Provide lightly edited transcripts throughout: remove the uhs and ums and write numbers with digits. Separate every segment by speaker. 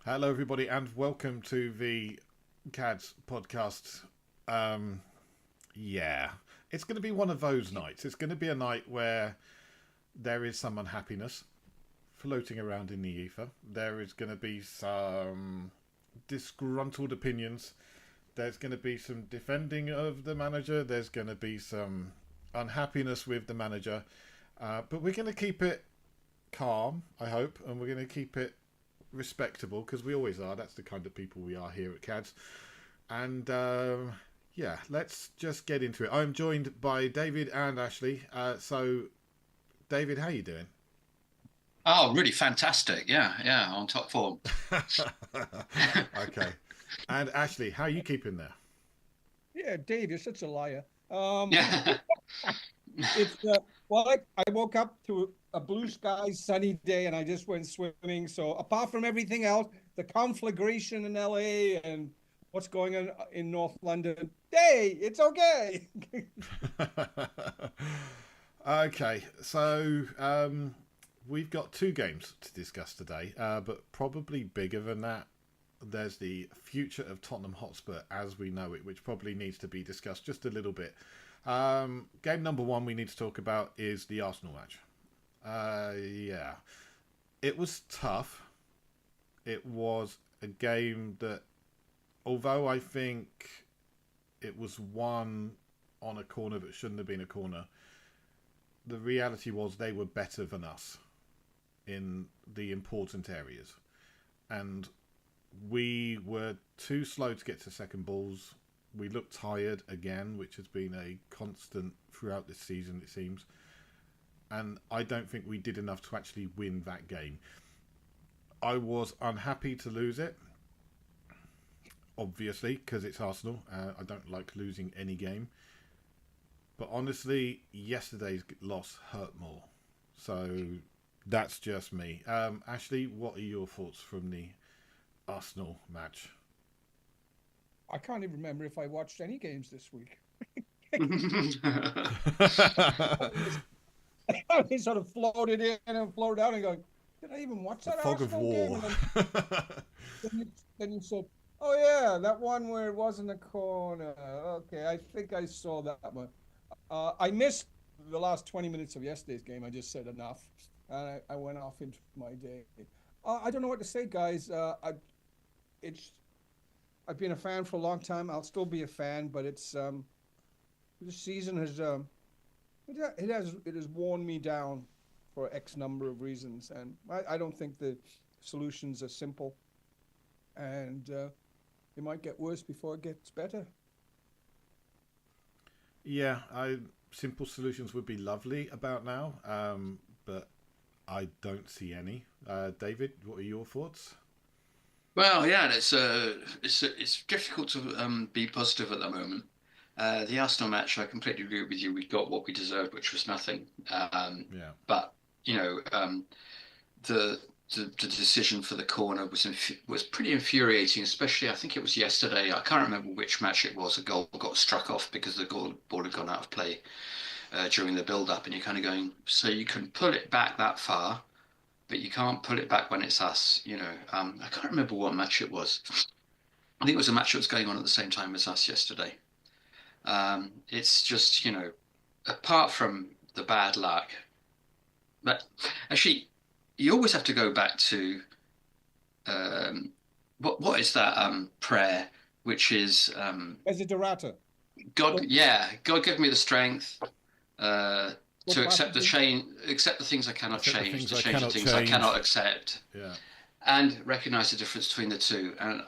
Speaker 1: Hello, everybody, and welcome to the CADS podcast. Um, yeah, it's going to be one of those nights. It's going to be a night where there is some unhappiness floating around in the ether. There is going to be some disgruntled opinions. There's going to be some defending of the manager. There's going to be some unhappiness with the manager. But we're going to keep it calm, I hope, and we're going to keep it respectable because we always are. That's the kind of people we are here at CADS. And yeah, let's just get into it. I'm joined by David and Ashley. So, David, how you doing?
Speaker 2: Oh, really fantastic. Yeah, on top form.
Speaker 1: Okay. And Ashley, how are you keeping there?
Speaker 3: Yeah, Dave, you're such a liar.
Speaker 2: Yeah.
Speaker 3: It's well, I woke up to a blue sky, sunny day, and I just went swimming. So apart from everything else, the conflagration in LA and what's going on in North London, hey, it's okay.
Speaker 1: Okay, so we've got two games to discuss today, but probably bigger than that. There's the future of Tottenham Hotspur as we know it, which probably needs to be discussed just a little bit. Game number one we need to talk about is the Arsenal match. Yeah, it was tough. It was a game that, although I think it was won on a corner that shouldn't have been a corner, the reality was they were better than us in the important areas. And we were too slow to get to second balls. We looked tired again, which has been a constant throughout this season, it seems. And I don't think we did enough to actually win that game. I was unhappy to lose it, obviously, because it's Arsenal. I don't like losing any game. But honestly, yesterday's loss hurt more. So that's just me. Ashley, what are your thoughts from the Arsenal match?
Speaker 3: I can't even remember if I watched any games this week. I sort of floated in and floated out and going, did I even watch
Speaker 1: The
Speaker 3: that
Speaker 1: fog of
Speaker 3: Arsenal game?
Speaker 1: war.
Speaker 3: And then you said, oh yeah, that one where it wasn't a corner. Okay, I think I saw that one. I missed the last 20 minutes of yesterday's game. I just said enough, and I went off into my day. I don't know what to say, guys. It's I've been a fan for a long time. I'll still be a fan, but it's this season has it has worn me down for X number of reasons, and I don't think the solutions are simple, and it might get worse before it gets better.
Speaker 1: Yeah, simple solutions would be lovely about now, but I don't see any. David, what are your thoughts?
Speaker 2: Well, yeah, it's difficult to be positive at the moment. The Arsenal match, I completely agree with you. We got what we deserved, which was nothing.
Speaker 1: Yeah.
Speaker 2: But you know, the, the decision for the corner was pretty infuriating. Especially, I think it was yesterday. I can't remember which match it was. A goal got struck off because the ball had gone out of play during the build-up, and you're kind of going, so you can pull it back that far, but you can't pull it back when it's us. I can't remember what match it was. I think it was a match that was going on at the same time as us yesterday. It's just, apart from the bad luck, but actually, you always have to go back to what is that prayer, which is
Speaker 3: As a Dorata,
Speaker 2: God,
Speaker 3: look,
Speaker 2: yeah, God give me the strength uh,
Speaker 3: look
Speaker 2: to
Speaker 3: past
Speaker 2: accept the
Speaker 3: the
Speaker 2: change, accept the things I cannot
Speaker 1: Except the
Speaker 2: change,
Speaker 1: things
Speaker 2: to
Speaker 1: I
Speaker 2: change the
Speaker 1: cannot
Speaker 2: things I
Speaker 1: change.
Speaker 2: cannot accept,
Speaker 1: Yeah.
Speaker 2: and recognize the difference between the two. And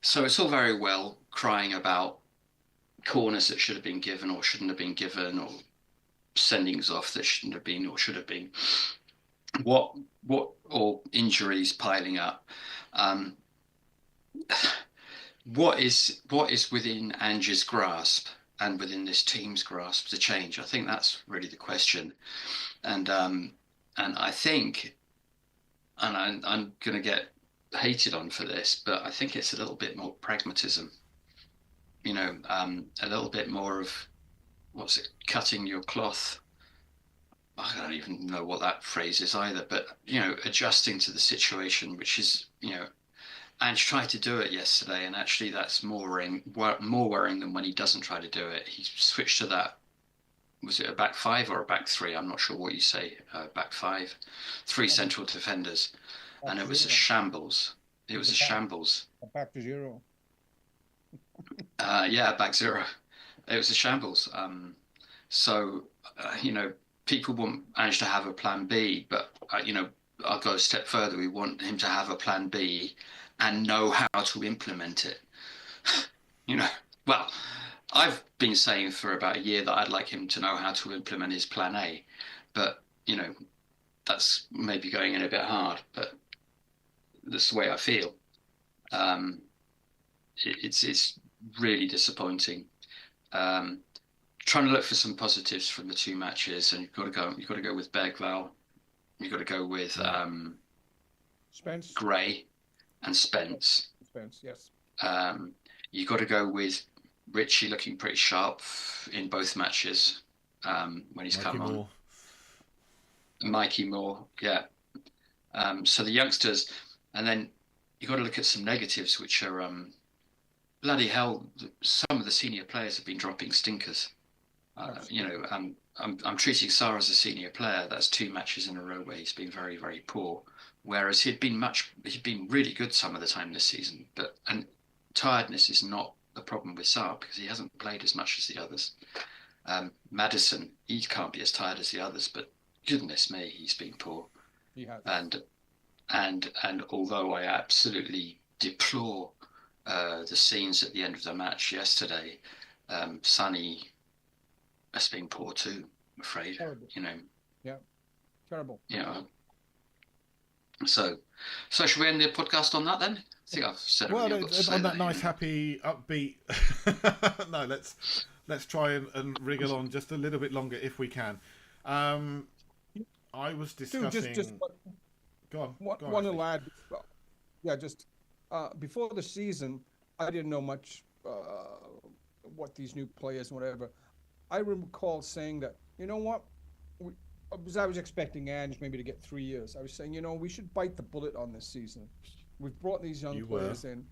Speaker 2: so it's all very well crying about corners that should have been given or shouldn't have been given, or sendings off that shouldn't have been or should have been. What or injuries piling up. Um, what is within Ange's grasp and within this team's grasp to change? I think that's really the question. And I think, and I'm going to get hated on for this, but I think it's a little bit more pragmatism. A little bit more of what's it, cutting your cloth. I don't even know what that phrase is either, but adjusting to the situation, which is, Ange tried to do it yesterday, and actually that's more worrying than when he doesn't try to do it. He switched to that. Was it a back five or a back three? I'm not sure what you say. Back five, three central defenders, and it was a shambles. It was a shambles.
Speaker 3: Back to zero.
Speaker 2: Yeah, back zero. It was a shambles. So, people want Ange to have a plan B, but, I'll go a step further. We want him to have a plan B and know how to implement it. Well, I've been saying for about a year that I'd like him to know how to implement his plan A, but, that's maybe going in a bit hard, but that's the way I feel. It's really disappointing. Trying to look for some positives from the two matches, and you've got to go with Bergvall, you've got to go with
Speaker 3: Spence,
Speaker 2: Gray, and Spence.
Speaker 3: Yes.
Speaker 2: You've got to go with Richie looking pretty sharp in both matches when he's come on. Mikey Moore, yeah. So the youngsters, and then you've got to look at some negatives, which are bloody hell. Some of the senior players have been dropping stinkers. I'm treating Sarr as a senior player. That's 2 matches in a row where he's been very, very poor. Whereas he'd been really good some of the time this season. And tiredness is not the problem with Sarr because he hasn't played as much as the others. Maddison, he can't be as tired as the others, but goodness me, he's been poor.
Speaker 3: He has.
Speaker 2: And although I absolutely deplore the scenes at the end of the match yesterday, Sonny has been poor too, I'm afraid.
Speaker 3: Terrible. Yeah, terrible.
Speaker 2: So should we end the podcast on that then? I think I've said everything.
Speaker 1: Well, on that nice, happy, upbeat. No, let's try and wriggle on just a little bit longer if we can. I was discussing. Go on.
Speaker 3: One lad. Yeah, just before the season, I didn't know much what these new players, whatever. I recall saying that, you know what, I was expecting Ange maybe to get 3 years. I was saying, we should bite the bullet on this season. We've brought these young players in.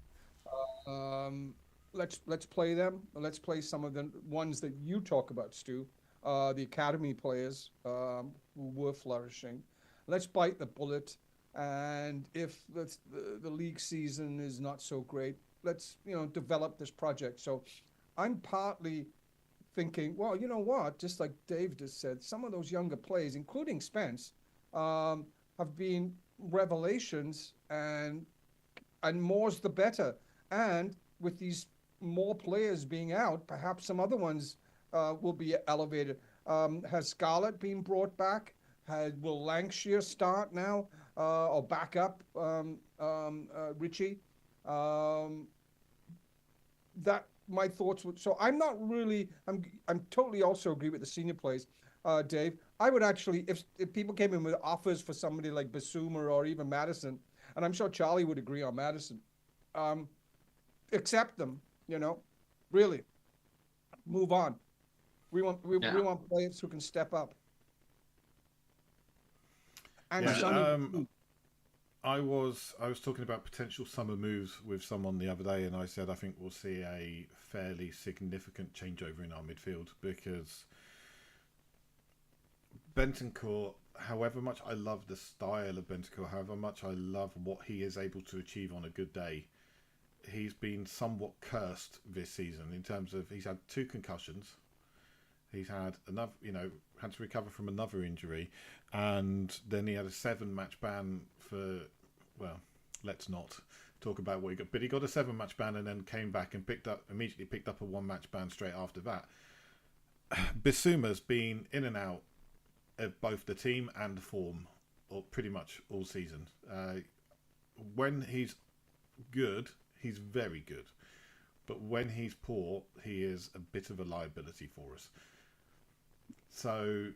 Speaker 3: Let's play them. Let's play some of the ones that you talk about, Stu. The academy players who were flourishing. Let's bite the bullet. And if the league season is not so great, let's develop this project. So I'm partly thinking, well, you know what? Just like Dave just said, some of those younger players, including Spence, have been revelations, and more's the better. And with these more players being out, perhaps some other ones will be elevated. Has Scarlett been brought back? Will Lancashire start now or back up Richie? That my thoughts would. So I'm not really. I'm totally also agree with the senior players, Dave. I would actually, if people came in with offers for somebody like Basuma or even Maddison, and I'm sure Charlie would agree on Maddison, accept them. Really, move on. We want players who can step up. And
Speaker 1: I was talking about potential summer moves with someone the other day, and I said I think we'll see a fairly significant changeover in our midfield because Bentancur, however much I love the style of Bentancur, however much I love what he is able to achieve on a good day, he's been somewhat cursed this season in terms of he's had 2 concussions. He's had another, had to recover from another injury, and then he had a 7-match ban for, well, let's not talk about what he got, but he got a 7-match ban and then came back and immediately picked up a 1-match ban straight after that. Bisuma's been in and out of both the team and the form, or pretty much all season. When he's good, he's very good, but when he's poor, he is a bit of a liability for us. So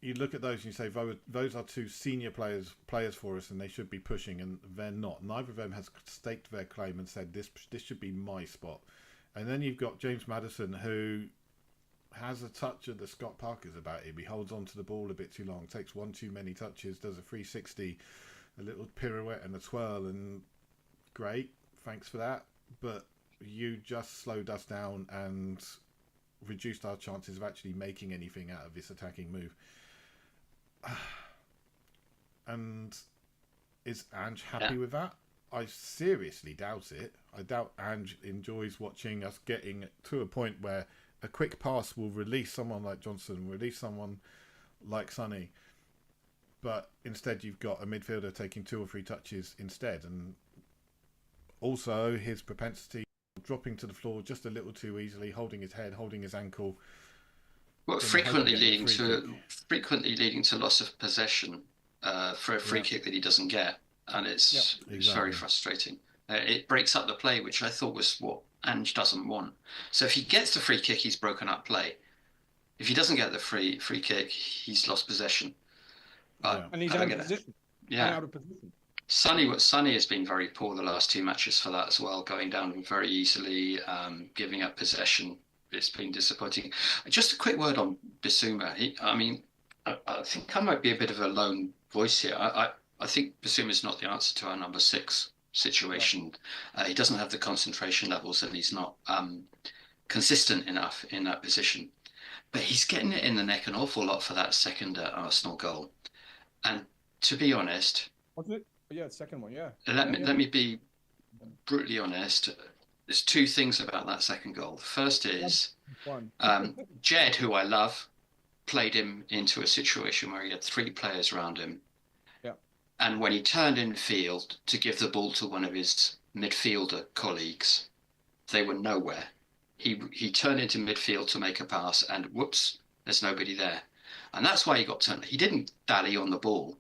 Speaker 1: you look at those and you say those are 2 senior players for us, and they should be pushing, and they're not. Neither of them has staked their claim and said this should be my spot. And then you've got James Maddison, who has a touch of the Scott Parkers about him. He holds on to the ball a bit too long, takes one too many touches, does a 360, a little pirouette and a twirl, and great, thanks for that. But you just slowed us down and reduced our chances of actually making anything out of this attacking move. And is Ange happy with that? I seriously doubt it. I doubt Ange enjoys watching us getting to a point where a quick pass will release someone like Johnson, release someone like Sonny, but instead you've got a midfielder taking 2 or 3 touches instead, and also his propensity dropping to the floor just a little too easily, holding his head, holding his ankle.
Speaker 2: Well, frequently leading to loss of possession for a free kick that he doesn't get, and it's very frustrating. It breaks up the play, which I thought was what Ange doesn't want. So if he gets the free kick, he's broken up play. If he doesn't get the free kick, he's lost possession.
Speaker 3: And he's out of position.
Speaker 2: Yeah. Out of position. Sonny has been very poor the last 2 matches for that as well, going down very easily, giving up possession. It's been disappointing. Just a quick word on Bissouma. I think I might be a bit of a lone voice here. I think Bissouma is not the answer to our number 6 situation. He doesn't have the concentration levels, and he's not consistent enough in that position. But he's getting it in the neck an awful lot for that second Arsenal goal. And to be honest,
Speaker 3: was it? Yeah, second one. Yeah.
Speaker 2: Let me be brutally honest. There's 2 things about that second goal. The first is Jed, who I love, played him into a situation where he had 3 players around him.
Speaker 3: Yeah.
Speaker 2: And when he turned in field to give the ball to one of his midfielder colleagues, they were nowhere. He turned into midfield to make a pass, and whoops, there's nobody there. And that's why he got turned. He didn't dally on the ball.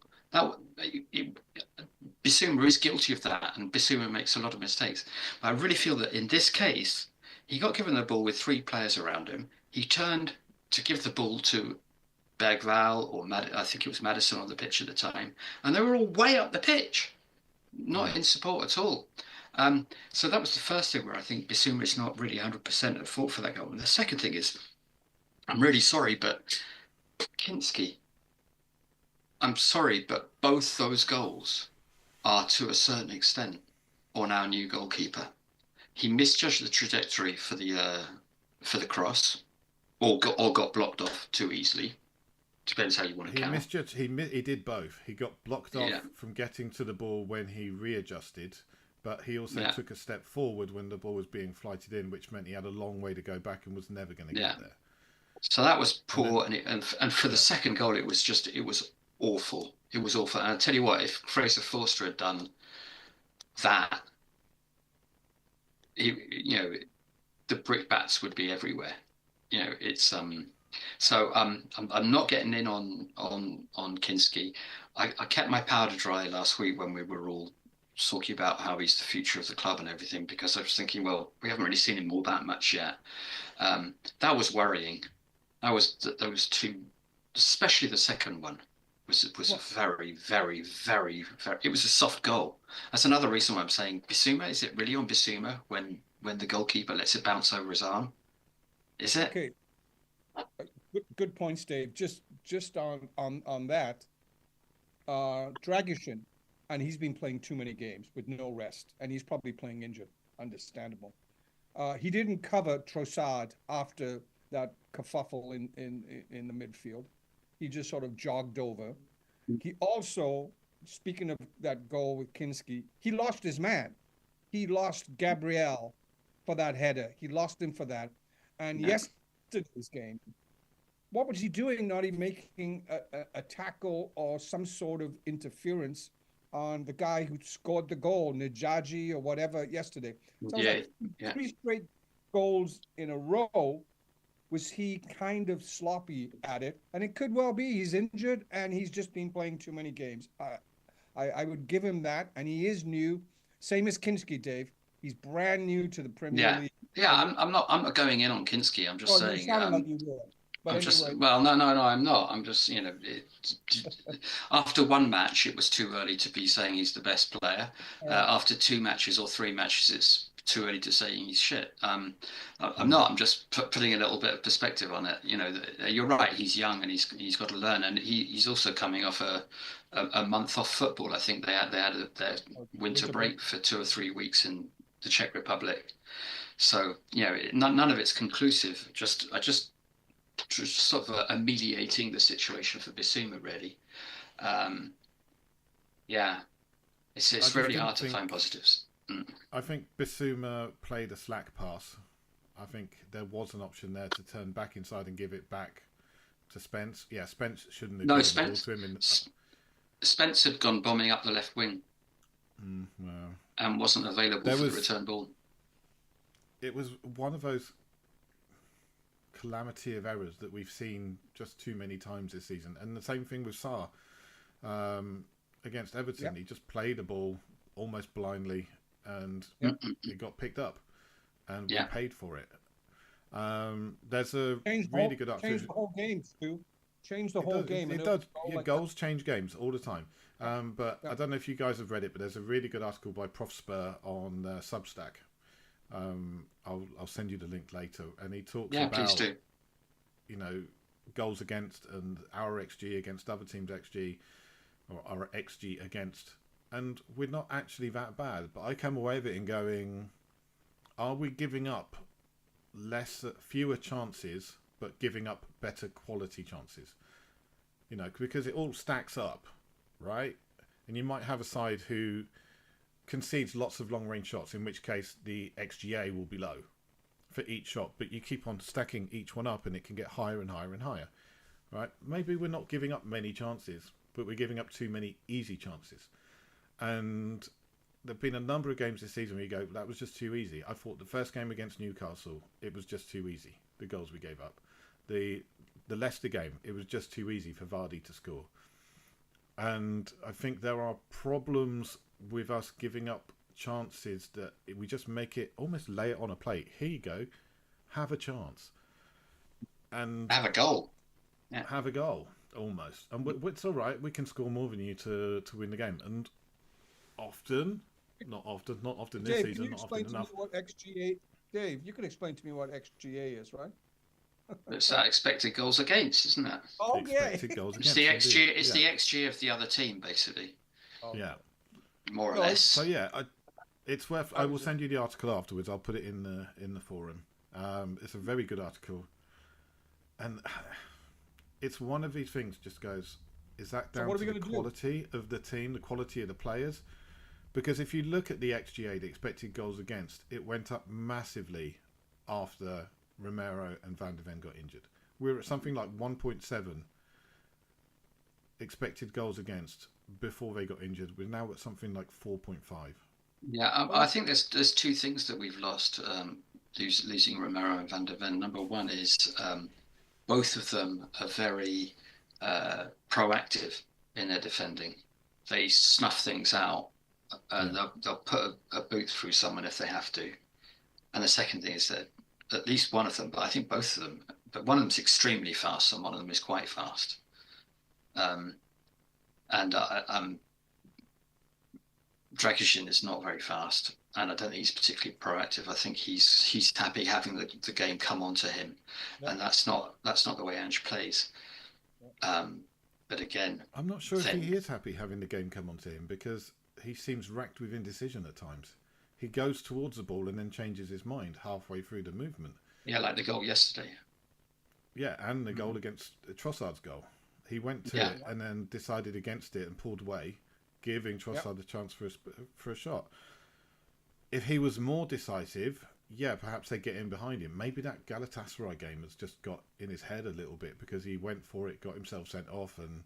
Speaker 2: Bissouma is guilty of that, and Bissouma makes a lot of mistakes. But I really feel that in this case, he got given the ball with 3 players around him. He turned to give the ball to Bergvall, or I think it was Maddison on the pitch at the time, and they were all way up the pitch, not in support at all. So that was the first thing where I think Bissouma is not really 100% at fault for that goal. And the second thing is, I'm really sorry, but Kinski, I'm sorry, but both those goals are to a certain extent on our new goalkeeper. He misjudged the trajectory for the cross, or got blocked off too easily. Depends how you want to count.
Speaker 1: He did both. He got blocked off from getting to the ball when he readjusted, but he also took a step forward when the ball was being flighted in, which meant he had a long way to go back and was never going to get there.
Speaker 2: So that was poor, and for the second goal, it was awful. It was awful. And I tell you what, if Fraser Forster had done that, the brickbats would be everywhere. It's So I'm not getting in on Kinski. I kept my powder dry last week when we were all talking about how he's the future of the club and everything, because I was thinking, well, we haven't really seen him all that much yet. That was worrying. Those 2, especially the second one, was very, very, very, very. It was a soft goal. That's another reason why I'm saying Bissouma. Is it really on Bissouma when the goalkeeper lets it bounce over his arm? Is it?
Speaker 3: Okay. Good points, Dave. Just on that, Dragishin, and he's been playing too many games with no rest, and he's probably playing injured. Understandable. He didn't cover Trossard after that kerfuffle in the midfield. He just sort of jogged over. He also, speaking of that goal with Kinski, he lost his man. He lost Gabriel for that header. He lost him for that. And yesterday's game, what was he doing? Not even making a tackle or some sort of interference on the guy who scored the goal, Najaji or whatever, yesterday. So three straight goals in a row. Was he kind of sloppy at it? And it could well be he's injured and he's just been playing too many games. I would give him that, and he is new, same as Kinski, Dave. He's brand new to the Premier League.
Speaker 2: Yeah, I'm not going in on Kinski. I'm just saying.
Speaker 3: Like you were. But
Speaker 2: no, I'm not. I'm just, after one match, it was too early to be saying he's the best player. After 2 matches or 3 matches, it's too early to say he's shit. I'm not. I'm just putting a little bit of perspective on it. You know, you're right. He's young and he's got to learn, and he's also coming off a month off football. I think they had their winter break for 2 or 3 weeks in the Czech Republic. So none of it's conclusive. I just sort of ameliorating the situation for Bissouma, really. Yeah, it's really hard to find positives.
Speaker 1: I think Bissouma played a slack pass. I think there was an option there to turn back inside and give it back to Spence. Yeah, Spence shouldn't have given the ball to him.
Speaker 2: Spence had gone bombing up the left wing and wasn't available for the return ball.
Speaker 1: It was one of those calamity of errors that we've seen just too many times this season. And the same thing with Sarr against Everton. Yep. He just played the ball almost blindly and it got picked up and we paid for it. There's a really good option.
Speaker 3: Change the whole game, Stu. Change the whole game.
Speaker 1: It does. Goals change games all the time. But I don't know if you guys have read it, but there's a really good article by Prof Spur on Substack. I'll send you the link later, and he talks about
Speaker 2: please do.
Speaker 1: Goals against and our XG against other teams' XG or our XG against, and we're not actually that bad. But I come away with it and going, are we giving up fewer chances, but giving up better quality chances? Because it all stacks up, right? And you might have a side who concedes lots of long-range shots, in which case the XGA will be low for each shot, but you keep on stacking each one up and it can get higher and higher and higher, right? Maybe we're not giving up many chances, but we're giving up too many easy chances. And there have been a number of games this season where you go, that was just too easy. I thought the first game against Newcastle, it was just too easy, the goals we gave up. The Leicester game, it was just too easy for Vardy to score. And I think there are problems with us giving up chances that we just make it, almost lay it on a plate. Here you go, have a chance. And
Speaker 2: have a goal.
Speaker 1: Yeah. Have a goal, almost. And it's all right, we can score more than you to win the game. And not often this
Speaker 3: Dave,
Speaker 1: season, not often enough.
Speaker 3: Dave, you can explain to me what XGA is, right?
Speaker 2: It's that expected goals against, isn't it?
Speaker 3: Oh,
Speaker 1: expected goals
Speaker 2: against. It's the XG. It's the XG of the other team, basically.
Speaker 3: Oh.
Speaker 1: Yeah.
Speaker 2: More or less.
Speaker 1: So yeah, it's worth. I will send you the article afterwards. I'll put it in the forum. It's a very good article, and it's one of these things. Just goes. Is that down to the quality of the team, the quality of the players? Because if you look at the XGA, the expected goals against, it went up massively after Romero and Van de Ven got injured. We're at something like 1.7 expected goals against before they got injured. We're now at something like 4.5.
Speaker 2: Yeah, I think there's two things that we've lost losing Romero and Van de Ven. Number one is both of them are very proactive in their defending. They snuff things out and they'll put a boot through someone if they have to. And the second thing is that at least one of them, but I think both of them, but one of them's extremely fast and one of them is quite fast. Dragishin is not very fast, and I don't think he's particularly proactive. I think he's happy having the game come onto him, and that's not the way Ange plays. But again,
Speaker 1: I'm not sure if he is happy having the game come onto him, because he seems racked with indecision at times. He goes towards the ball and then changes his mind halfway through the movement.
Speaker 2: Yeah, like the goal yesterday.
Speaker 1: Yeah, and the goal against Trossard's goal. He went to it and then decided against it and pulled away, giving Trossard a chance for a shot. If he was more decisive, perhaps they get in behind him. Maybe that Galatasaray game has just got in his head a little bit because he went for it, got himself sent off, and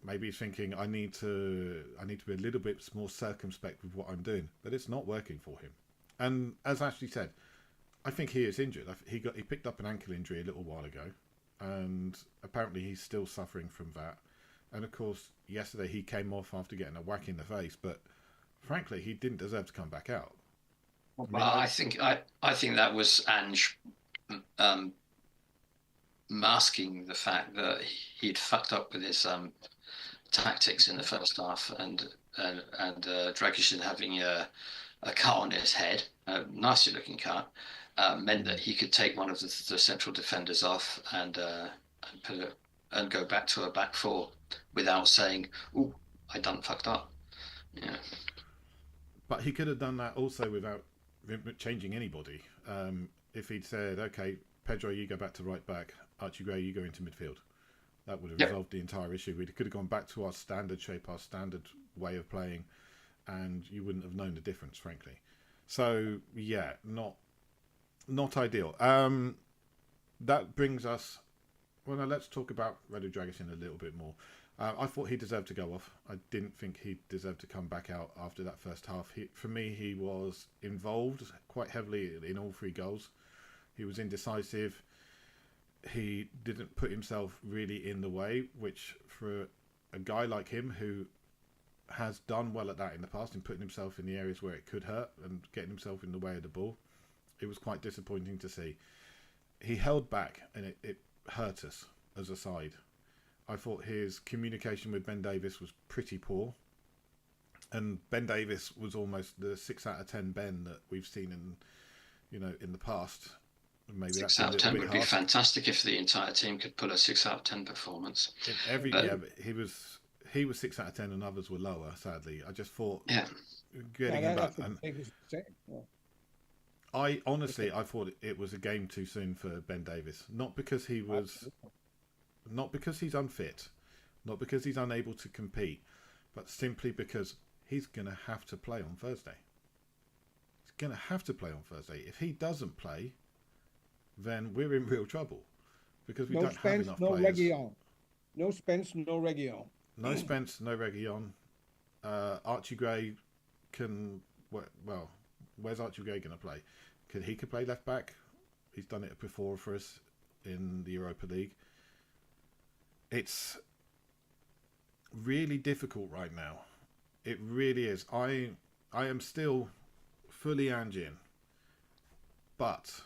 Speaker 1: maybe he's thinking, I need to be a little bit more circumspect with what I'm doing. But it's not working for him. And as Ashley said, I think he is injured. He picked up an ankle injury a little while ago, and apparently he's still suffering from that. And of course, yesterday he came off after getting a whack in the face, but frankly, he didn't deserve to come back out.
Speaker 2: Well, I think that was Ange masking the fact that he'd fucked up with his tactics in the first half, and Dragishin having a cut on his head, a nicely looking cut, meant that he could take one of the central defenders off and put it and go back to a back four without saying, "Oh, I done fucked up." Yeah,
Speaker 1: But he could have done that also without changing anybody. If he'd said, "Okay, Pedro, you go back to right back. Archie Gray, you go into midfield." That would have
Speaker 2: yep.
Speaker 1: resolved the entire issue. We could have gone back to our standard shape, our standard way of playing, and you wouldn't have known the difference, frankly. So yeah, not ideal. That brings us. Well, now let's talk about Redo Dragusin a little bit more. I thought he deserved to go off. I didn't think he deserved to come back out after that first half. For me, he was involved quite heavily in all three goals. He was indecisive. He didn't put himself really in the way, which for a guy like him who has done well at that in the past and putting himself in the areas where it could hurt and getting himself in the way of the ball, it was quite disappointing to see. He held back and it hurt us as a side. I thought his communication with Ben Davies was pretty poor, and Ben Davies was almost the 6 out of 10 Ben that we've seen in the past. Maybe
Speaker 2: 6
Speaker 1: that's
Speaker 2: out of 10 would be
Speaker 1: harsh.
Speaker 2: fantastic if the entire team could pull a 6 out of 10 performance.
Speaker 1: But he was 6 out of 10 and others were lower. Sadly, I just thought getting him back. I honestly, I thought it was a game too soon for Ben Davies. Not because he's unfit, not because he's unable to compete, but simply because he's going to have to play on Thursday. He's going to have to play on Thursday. If he doesn't play, then we're in real trouble because we don't have enough players.
Speaker 3: No Spence, no Reguilon.
Speaker 1: No Spence, no Reguilon. Archie Gray can. Well, where's Archie Gray going to play? He could play left back. He's done it before for us in the Europa League. It's really difficult right now. It really is. I am still fully Angean, but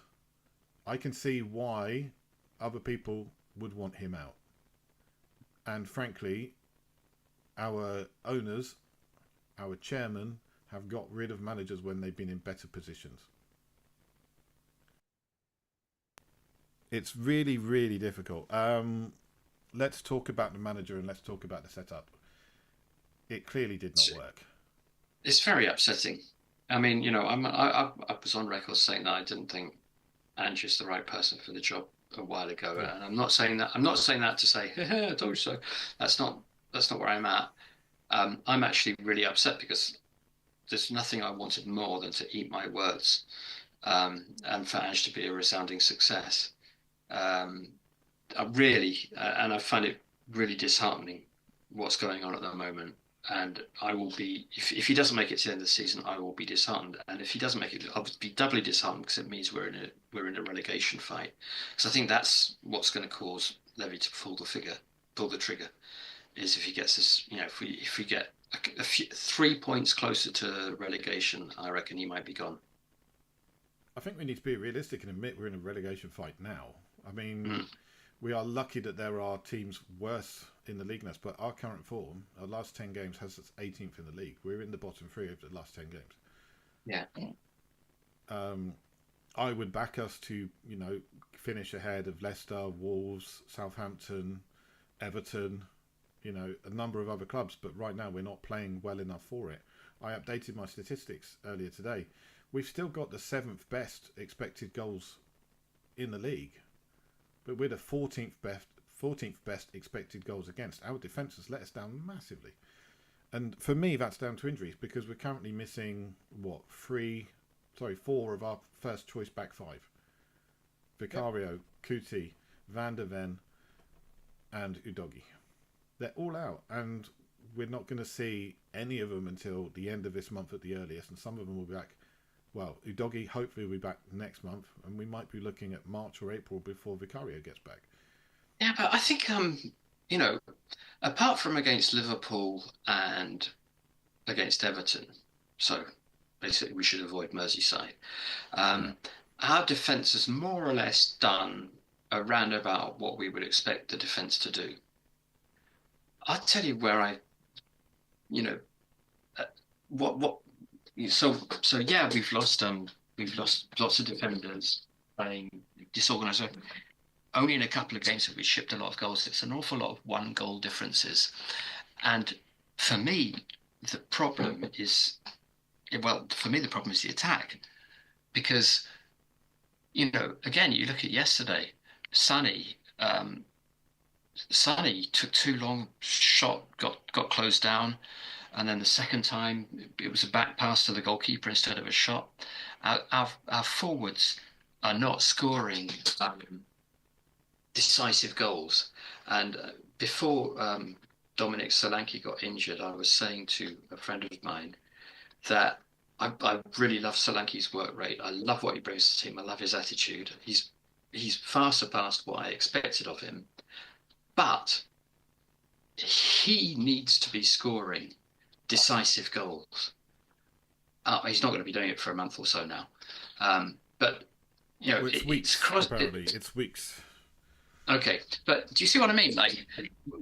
Speaker 1: I can see why other people would want him out. And frankly, our owners, our chairman, have got rid of managers when they've been in better positions. It's really, really difficult. Let's talk about the manager and let's talk about the setup. It clearly did not work.
Speaker 2: It's very upsetting. I mean, I was on record saying that I didn't think Ange is the right person for the job a while ago,
Speaker 1: Yeah.
Speaker 2: and I'm not saying that to say, I told you so. That's not where I'm at. I'm actually really upset because there's nothing I wanted more than to eat my words, and for Ange to be a resounding success. I really, and I find it really disheartening what's going on at the moment. And I will be, if he doesn't make it to the end of the season, I will be disheartened. And if he doesn't make it, I'll be doubly disheartened because it means we're in a relegation fight. Because I think that's what's going to cause Levy to pull the trigger, is if he gets this, if we get a few, 3 points closer to relegation, I reckon he might be gone.
Speaker 1: I think we need to be realistic and admit we're in a relegation fight now. I mean, we are lucky that there are teams worse in the league than us, but our current form, our last 10 games, has us 18th in the league. We're in the bottom three of the last 10 games.
Speaker 2: Yeah.
Speaker 1: I would back us to, finish ahead of Leicester, Wolves, Southampton, Everton, a number of other clubs, but right now we're not playing well enough for it. I updated my statistics earlier today. We've still got the 7th best expected goals in the league, but we're the 14th best expected goals against. Our defence has let us down massively, and for me that's down to injuries because we're currently missing 4 of our first choice back five: Vicario, Kuti, Van der Ven, and Udogie. They're all out, and we're not going to see any of them until the end of this month at the earliest, and some of them will be back. Well, Udogie hopefully will be back next month, and we might be looking at March or April before Vicario gets back.
Speaker 2: Yeah, but I think, apart from against Liverpool and against Everton, so basically we should avoid Merseyside, our defence has more or less done around about what we would expect the defence to do. I'll tell you where what so yeah, we've lost lots of defenders playing disorganized. Only in a couple of games have we shipped a lot of goals. It's an awful lot of 1-goal differences. And for me, the problem is, the problem is the attack. Because, again, you look at yesterday, Sonny took too long, shot, got closed down. And then the second time, it was a back pass to the goalkeeper instead of a shot. Our forwards are not scoring decisive goals. And before Dominic Solanke got injured, I was saying to a friend of mine that I really love Solanke's work rate. I love what he brings to the team. I love his attitude. He's far surpassed what I expected of him. But he needs to be scoring decisive goals. He's not going to be doing it for a month or so now. But,
Speaker 1: it's weeks, apparently. It's weeks.
Speaker 2: Okay, but do you see what I mean? Like,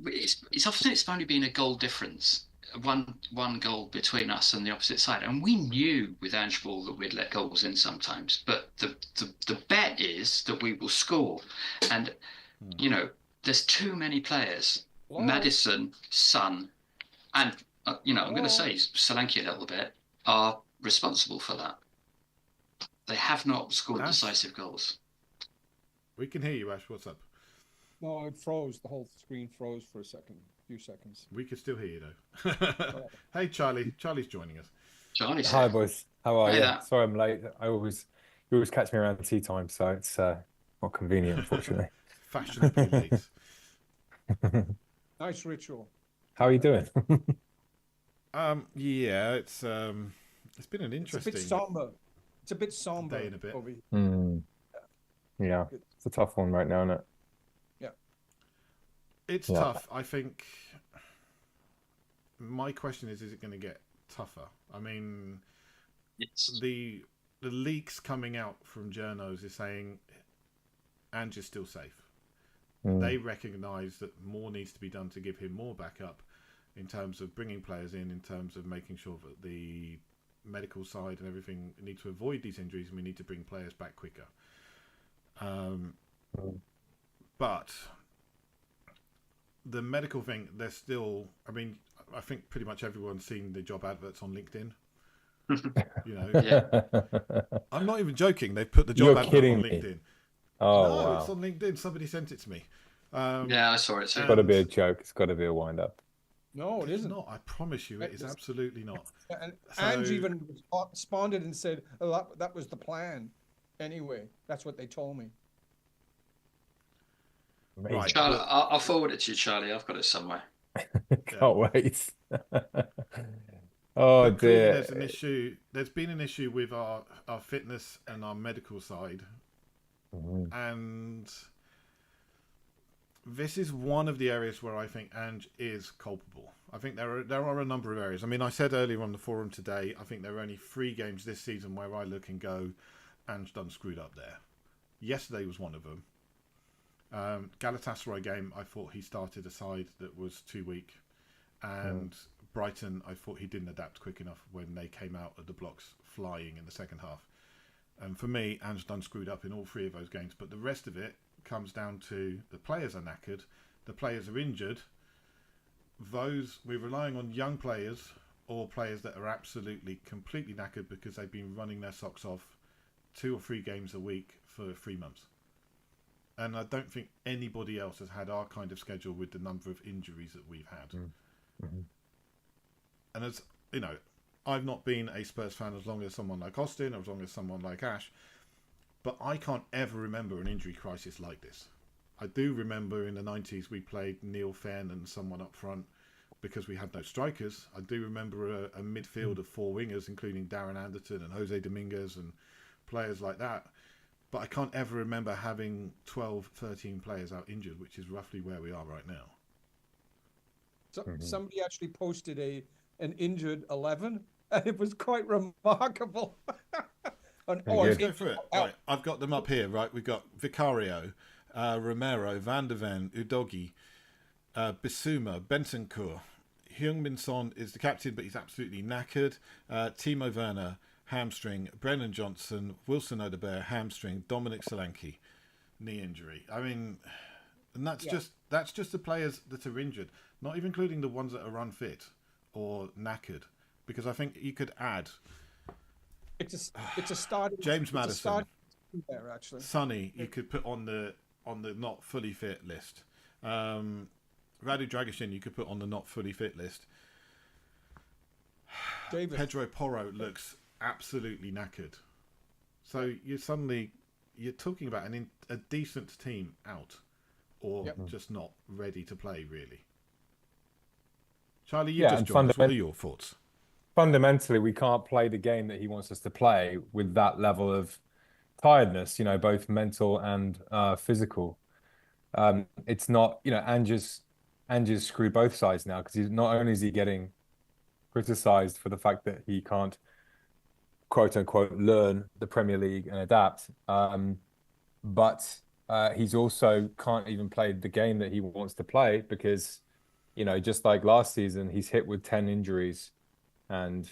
Speaker 2: it's only been a goal difference, one goal between us and the opposite side, and we knew with Ange Ball that we'd let goals in sometimes. But the bet is that we will score, and there's too many players. Hello. Maddison, Son, and I'm going to say Solanke a little bit are responsible for that. They have not scored decisive goals.
Speaker 1: We can hear you, Ash. What's up?
Speaker 3: No, it froze. The whole screen froze for a few seconds.
Speaker 1: We can still hear you, though. Hey, Charlie. Charlie's joining us.
Speaker 2: Charlie.
Speaker 4: Hi, boys. How are you?
Speaker 2: There.
Speaker 4: Sorry I'm late. You always catch me around tea time, so it's not convenient, unfortunately.
Speaker 1: Fashionably late.
Speaker 3: Nice ritual.
Speaker 4: How are you doing?
Speaker 1: Yeah, it's been an interesting.
Speaker 3: It's a bit somber.
Speaker 1: Day and a bit.
Speaker 4: Yeah, it's a tough one right now, isn't it?
Speaker 3: Yeah.
Speaker 1: It's tough. I think my question is it going to get tougher? I mean, the leaks coming out from journos is saying Ange is still safe. They recognise that more needs to be done to give him more backup in terms of bringing players in terms of making sure that the medical side and everything need to avoid these injuries, and we need to bring players back quicker. But the medical thing, they're still. I mean, I think pretty much everyone's seen the job adverts on LinkedIn. I'm not even joking. They've put the job advert on LinkedIn.
Speaker 4: Oh,
Speaker 1: no,
Speaker 4: wow.
Speaker 1: It's on LinkedIn. Somebody sent it to me.
Speaker 2: Yeah, I saw it. It's
Speaker 4: got to be a joke. It's got to be a wind-up.
Speaker 3: No, it isn't.
Speaker 1: Not. I promise you, it is absolutely not.
Speaker 3: And Ange even responded and said, that was the plan. Anyway, that's what they told me.
Speaker 4: Amazing.
Speaker 1: Right.
Speaker 2: Charlie, I'll forward it to you, Charlie. I've got it somewhere.
Speaker 4: Can't wait. Oh, dear.
Speaker 1: There's an issue. There's been an issue with our fitness and our medical side. And this is one of the areas where I think Ange is culpable. I think there are a number of areas. I mean, I said earlier on the forum today, I think there are only 3 games this season where I look and go, Ange done screwed up there. Yesterday was one of them. Galatasaray game, I thought he started a side that was too weak. And Brighton, I thought he didn't adapt quick enough when they came out of the blocks flying in the second half. And for me, Ange done screwed up in all 3 of those games. But the rest of it comes down to the players are knackered, the players are injured. We're relying on young players or players that are absolutely, completely knackered because they've been running their socks off 2 or 3 games a week for 3 months. And I don't think anybody else has had our kind of schedule with the number of injuries that we've had. And as you know, I've not been a Spurs fan as long as someone like Austin or as long as someone like Ash, but I can't ever remember an injury crisis like this. I do remember in the 90s we played Neil Fenn and someone up front because we had no strikers. I do remember a midfield of 4 wingers, including Darren Anderton and Jose Dominguez and players like that. But I can't ever remember having 12, 13 players out injured, which is roughly where we are right now.
Speaker 3: So somebody actually posted an injured 11, and it was quite remarkable.
Speaker 1: Let's go through it. Right, I've got them up here. Right, we've got Vicario, Romero, Van der Ven, Udogi, Bissouma, Bentancur, Heung-min Son is the captain, but he's absolutely knackered. Timo Werner, hamstring. Brennan Johnson, Wilson Odebear, hamstring. Dominic Solanke, knee injury. I mean, and that's just the players that are injured, not even including the ones that are unfit or knackered. Because I think you could add.
Speaker 3: It's a starting.
Speaker 1: James Maddison,
Speaker 3: there actually.
Speaker 1: Sonny, you could put on the not fully fit list. Radu Dragusin, you could put on the not fully fit list.
Speaker 3: David.
Speaker 1: Pedro Porro looks absolutely knackered. So you're talking about a decent team out, or just not ready to play really. Charlie, you just joined us. What are your thoughts?
Speaker 4: Fundamentally, we can't play the game that he wants us to play with that level of tiredness, both mental and physical. It's not, Ange's screwed both sides now, because he's not only is he getting criticized for the fact that he can't quote unquote learn the Premier League and adapt, but he's also can't even play the game that he wants to play because, just like last season, he's hit with 10 injuries, and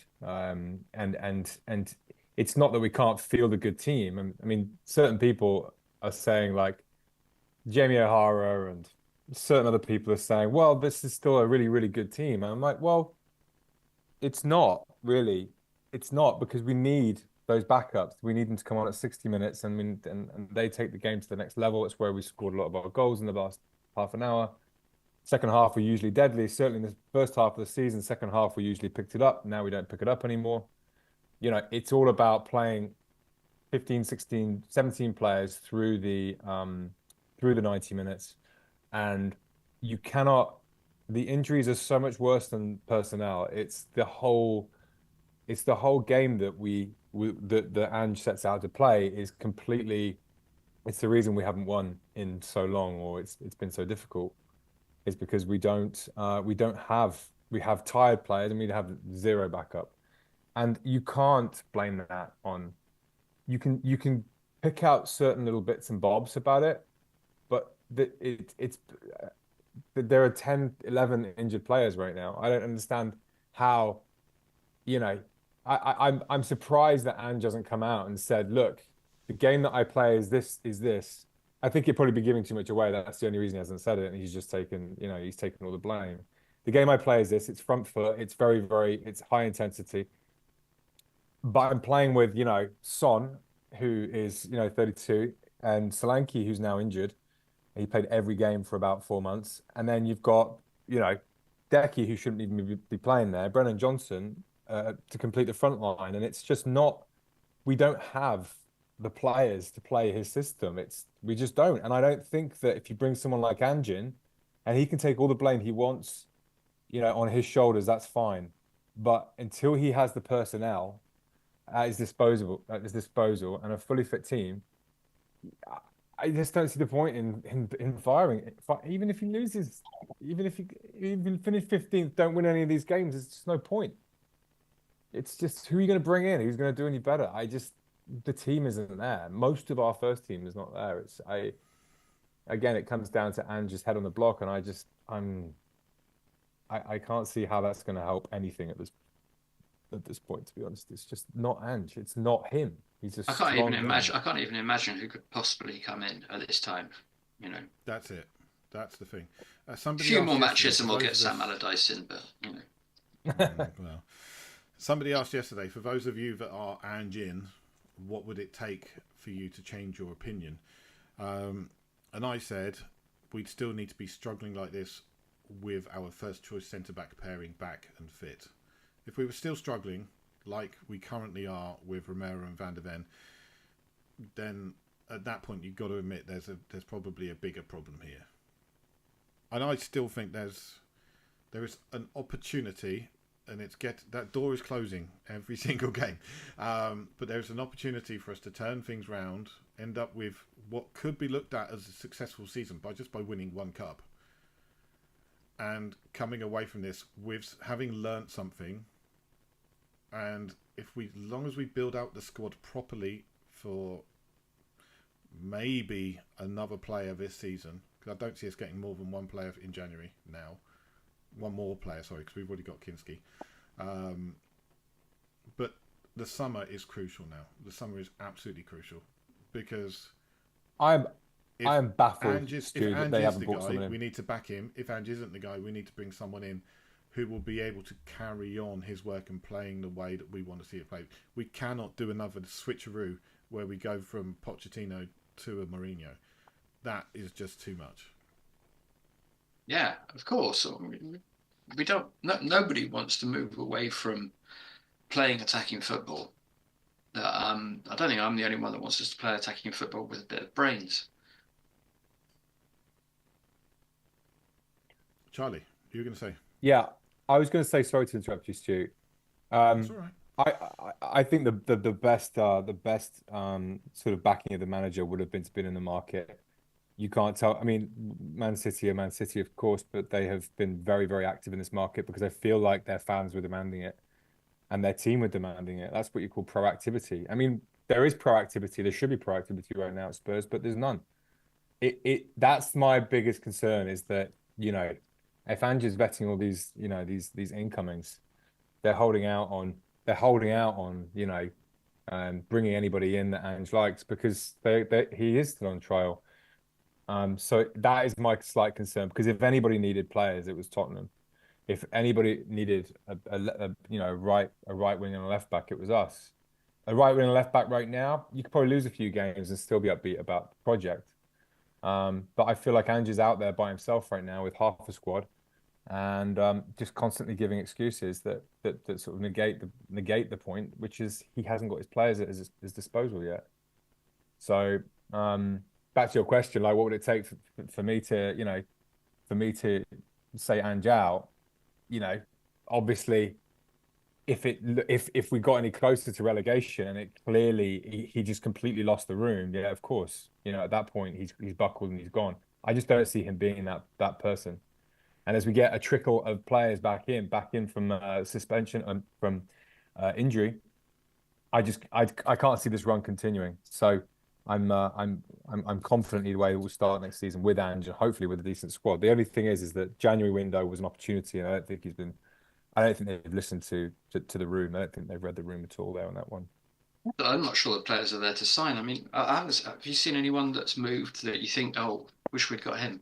Speaker 4: it's not that we can't field a good team. I mean, certain people are saying, like Jamie O'Hara and certain other people are saying, well, this is still a really, really good team. And I'm like, well, it's not really. It's not, because we need those backups. We need them to come on at 60 minutes and they take the game to the next level. It's where we scored a lot of our goals in the last half an hour. Second half, we're usually deadly. Certainly in the first half of the season, second half, we usually picked it up. Now we don't pick it up anymore. It's all about playing 15, 16, 17 players through the 90 minutes. And you cannot, the injuries are so much worse than personnel. It's the whole game that that Ange sets out to play is completely, it's the reason we haven't won in so long, or it's been so difficult, is because we have tired players and we have zero backup. And you can't blame that on, you can pick out certain little bits and bobs about it, but there are 10, 11 injured players right now. I don't understand how, I'm surprised that Ange hasn't come out and said, look, the game that I play is this. I think he'd probably be giving too much away. That's the only reason he hasn't said it. And he's just taken all the blame. The game I play is this. It's front foot. It's very, very, it's high intensity. But I'm playing with, Son, who is, 32, and Solanke, who's now injured. He played every game for about 4 months. And then you've got, Decky, who shouldn't even be playing there, Brennan Johnson, to complete the front line. And it's just not, we don't have the players to play his system. We just don't. And I don't think that if you bring someone like Ange in, and he can take all the blame he wants, on his shoulders, that's fine. But until he has the personnel at his disposal and a fully fit team, I just don't see the point in firing. Even if he loses, even if he finish 15th, don't win any of these games, there's just no point. It's just, who are you going to bring in? Who's going to do any better? The team isn't there. Most of our first team is not there. Again, it comes down to Ange's head on the block, and I can't see how that's going to help anything at this point, to be honest. It's just not Ange. It's not him. He's just.
Speaker 2: I can't even imagine who could possibly come in at this time.
Speaker 1: That's it. That's the thing.
Speaker 2: A few more matches and we'll get Sam Allardyce in, but
Speaker 1: well, somebody asked yesterday, for those of you that are Ange in, what would it take for you to change your opinion? And I said we'd still need to be struggling like this with our first choice centre back pairing back and fit. If we were still struggling like we currently are with Romero and Van der Ven, then at that point you've got to admit there's probably a bigger problem here. And I still think there is an opportunity, and that door is closing every single game. But there's an opportunity for us to turn things round, end up with what could be looked at as a successful season by winning one cup, and coming away from this with having learnt something. And as long as we build out the squad properly for maybe another player this season, because I don't see us getting more than one player in January now, one more player, sorry, because we've already got Kinski. But the summer is crucial now. The summer is absolutely crucial because
Speaker 4: I am baffled,
Speaker 1: if
Speaker 4: Stu, that
Speaker 1: Ange
Speaker 4: they
Speaker 1: is
Speaker 4: haven't
Speaker 1: the
Speaker 4: brought
Speaker 1: guy,
Speaker 4: someone in.
Speaker 1: we need to back him. If Ange isn't the guy, we need to bring someone in who will be able to carry on his work and playing the way that we want to see it played. We cannot do another switcheroo where we go from Pochettino to a Mourinho. That is just too much.
Speaker 2: Yeah, of course. We don't. No, nobody wants to move away from playing attacking football. I don't think I'm the only one that wants us to play attacking football with a bit of brains.
Speaker 1: Charlie, you were going to say?
Speaker 4: Yeah, I was going to say, sorry to interrupt you, Stu.
Speaker 1: That's all right.
Speaker 4: I think the best sort of backing of the manager would have been to be in the market. You can't tell. I mean, Man City are Man City, of course, but they have been very, very active in this market because I feel like their fans were demanding it and their team were demanding it. That's what you call proactivity. I mean, there is proactivity. There should be proactivity right now at Spurs, but there's none. That's my biggest concern is that, if Ange is vetting all these, these incomings, they're holding out on, bringing anybody in that Ange likes because he is still on trial. So that is my slight concern because if anybody needed players, it was Tottenham. If anybody needed a right wing and a left back, it was us. A right wing and a left back right now, you could probably lose a few games and still be upbeat about the project. But I feel like Ange is out there by himself right now with half a squad, and just constantly giving excuses that sort of negate the point, which is he hasn't got his players at his disposal yet. So back to your question, like what would it take for me to say Ange out? Obviously, if we got any closer to relegation and it clearly he just completely lost the room, yeah, of course, at that point he's buckled and he's gone. I just don't see him being that person. And as we get a trickle of players back in from suspension and from injury, I can't see this run continuing. So I'm confident either way we'll start next season with Ange and hopefully with a decent squad. The only thing is that January window was an opportunity, and I don't think they've listened to the room. I don't think they've read the room at all there on that one.
Speaker 2: I'm not sure the players are there to sign. I mean, have you seen anyone that's moved that you think, oh, wish we'd got him?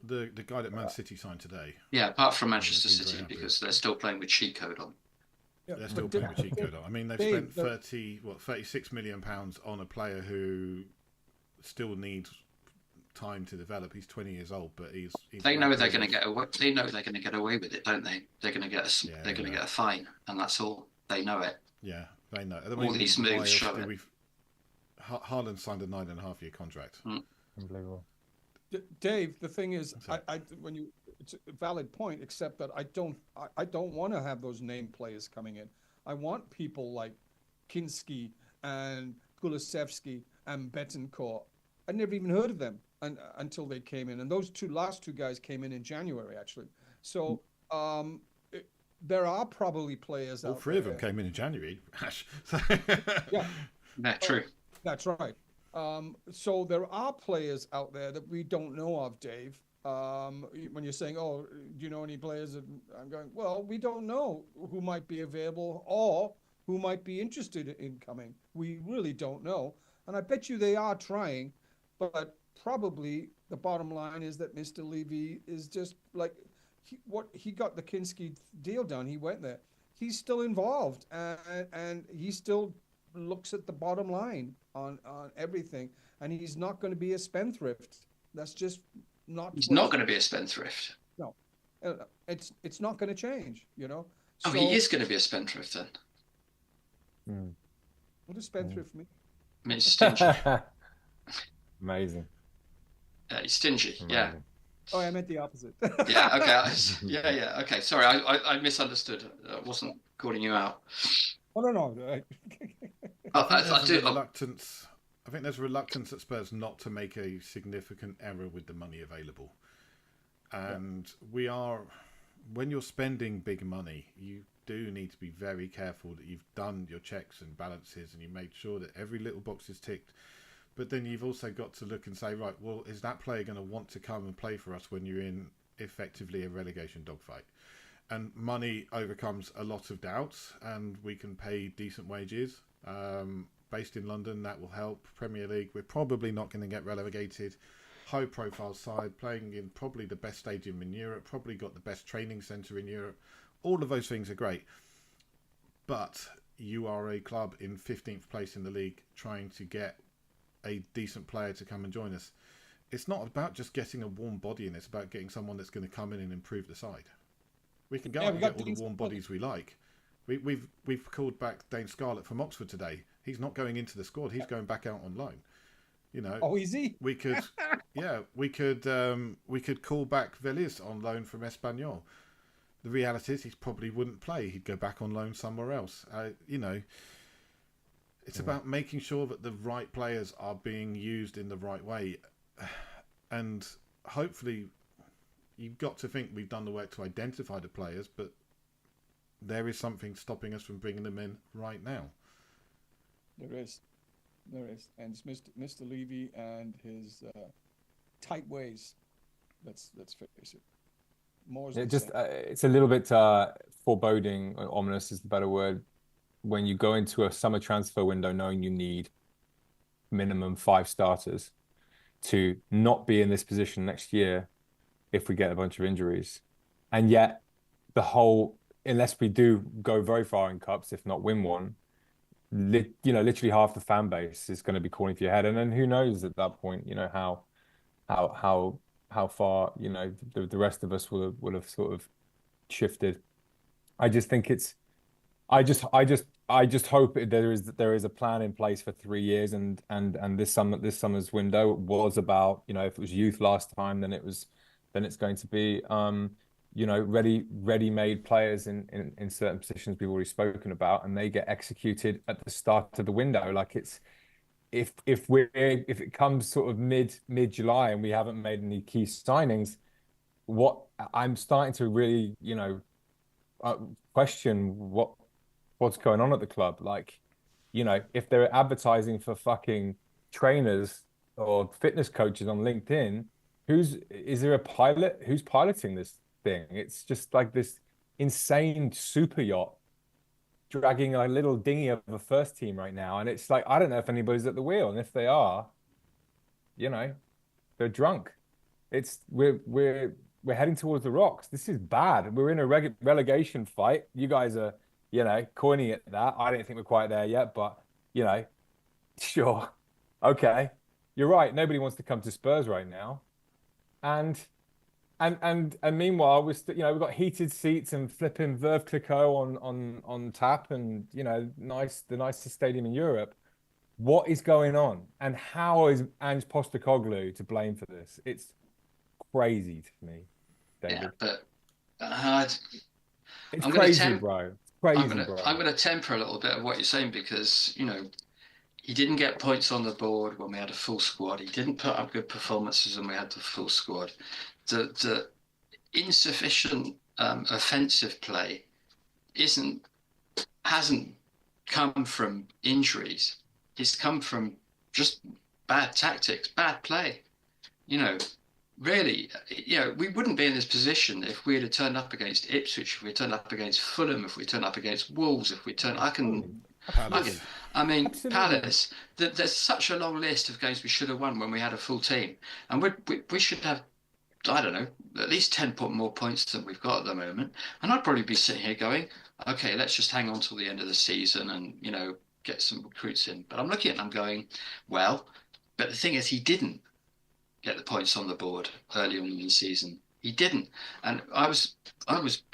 Speaker 1: The guy that Man City signed today.
Speaker 2: Yeah, apart from Manchester City, because they're still playing with cheat code on.
Speaker 1: Yeah, they're still playing with cheat code on. I mean, they've spent 36 million pounds on a player who still needs time to develop. He's 20 years old, but he's
Speaker 2: they know they're going to get away. They know they're going to get away with it, don't they? They're going to get get a fine, and that's all. They know it.
Speaker 1: Yeah, they know.
Speaker 2: All these moves show it.
Speaker 1: Haaland signed a 9.5-year contract.
Speaker 4: Unbelievable.
Speaker 3: Dave, the thing is, it's a valid point, except that I don't want to have those named players coming in. I want people like Kinski and Kulusevski and Betancourt. I never even heard of them until they came in, and those last two guys came in January actually. So there are probably players.
Speaker 1: All three of them came in January.
Speaker 3: Yeah,
Speaker 2: true.
Speaker 3: That's right. So there are players out there that we don't know of, Dave. When you're saying, oh, do you know any players? I'm going, well, we don't know who might be available or who might be interested in coming. We really don't know. And I bet you they are trying, but probably the bottom line is that Mr. Levy is just like, he got the Kinski deal done. He went there. He's still involved and he still looks at the bottom line on everything, and he's not going to be a spendthrift. That's just not.
Speaker 2: He's not going to be a spendthrift.
Speaker 3: No, it's not going to change.
Speaker 2: Oh, so, he is going to be a spendthrift then.
Speaker 3: What does spendthrift mean?
Speaker 2: I mean, stingy.
Speaker 4: Amazing.
Speaker 2: He's stingy. Amazing. Yeah.
Speaker 3: Oh, I meant the opposite.
Speaker 2: Yeah. Okay. Yeah. Okay. Sorry, I misunderstood. I wasn't calling you out.
Speaker 3: Oh no.
Speaker 1: I think there's reluctance at Spurs not to make a significant error with the money available. And when you're spending big money, you do need to be very careful that you've done your checks and balances and you made sure that every little box is ticked. But then you've also got to look and say, right, well, is that player going to want to come and play for us when you're in effectively a relegation dogfight. And money overcomes a lot of doubts, and we can pay decent wages. Based in London, that will help. Premier League, we're probably not going to get relegated. High profile side, playing in probably the best stadium in Europe, probably got the best training centre in Europe. All of those things are great. But you are a club in 15th place in the league trying to get a decent player to come and join us. It's not about just getting a warm body in, it's about getting someone that's going to come in and improve the side. We can go out and get all the warm bodies we like. We've called back Dane Scarlett from Oxford today. He's not going into the squad. He's going back out on loan. You know.
Speaker 3: Oh, is he?
Speaker 1: We could, yeah, we could call back Veliz on loan from Espanyol. The reality is, he probably wouldn't play. He'd go back on loan somewhere else. You know, it's about making sure that the right players are being used in the right way, and hopefully, you've got to think we've done the work to identify the players, but there is something stopping us from bringing them in right now.
Speaker 3: There is, and it's Mr. Levy and his tight ways. Let's face it. More
Speaker 4: it's a little bit foreboding, or ominous is the better word, when you go into a summer transfer window knowing you need minimum 5 starters to not be in this position next year if we get a bunch of injuries, and yet the whole, unless we do go very far in cups, if not win one, literally half the fan base is going to be calling for your head, and then who knows at that point, how far the rest of us will have sort of shifted. I just think it's, I just hope there is a plan in place for 3 years, and this summer's window was about, if it was youth last time, then it's going to be ready-made players in certain positions we've already spoken about, and they get executed at the start of the window. Like, it's if it comes sort of mid-July and we haven't made any key signings, what I'm starting to really question what's going on at the club. Like, if they're advertising for fucking trainers or fitness coaches on LinkedIn, is there a pilot? Who's piloting this thing? It's just like this insane super yacht dragging a little dinghy of a first team right now, and it's like, I don't know if anybody's at the wheel, and if they are, they're drunk. We're heading towards the rocks. This is bad. We're in a relegation fight. You guys are coining it that. I don't think we're quite there yet, but sure, okay, you're right, nobody wants to come to Spurs right now. And meanwhile, we've got heated seats and flipping Veuve Clicquot on tap, and the nicest stadium in Europe. What is going on? And how is Ange Postecoglou to blame for this? It's crazy to me, David.
Speaker 2: Yeah, but
Speaker 4: it's crazy, bro. It's crazy, bro.
Speaker 2: I'm going to temper a little bit of what you're saying, because he didn't get points on the board when we had a full squad. He didn't put up good performances when we had the full squad. The insufficient offensive play hasn't come from injuries. It's come from just bad tactics, bad play. Really, we wouldn't be in this position if we had turned up against Ipswich, if we turned up against Fulham, if we turned up against Wolves, if we turned.
Speaker 1: Palace.
Speaker 2: Palace. There's such a long list of games we should have won when we had a full team, and we should have, I don't know, at least 10 more points than we've got at the moment. And I'd probably be sitting here going, okay, let's just hang on till the end of the season and get some recruits in. But I'm looking at it and I'm going, well, but the thing is, he didn't get the points on the board early on in the season. He didn't. And I was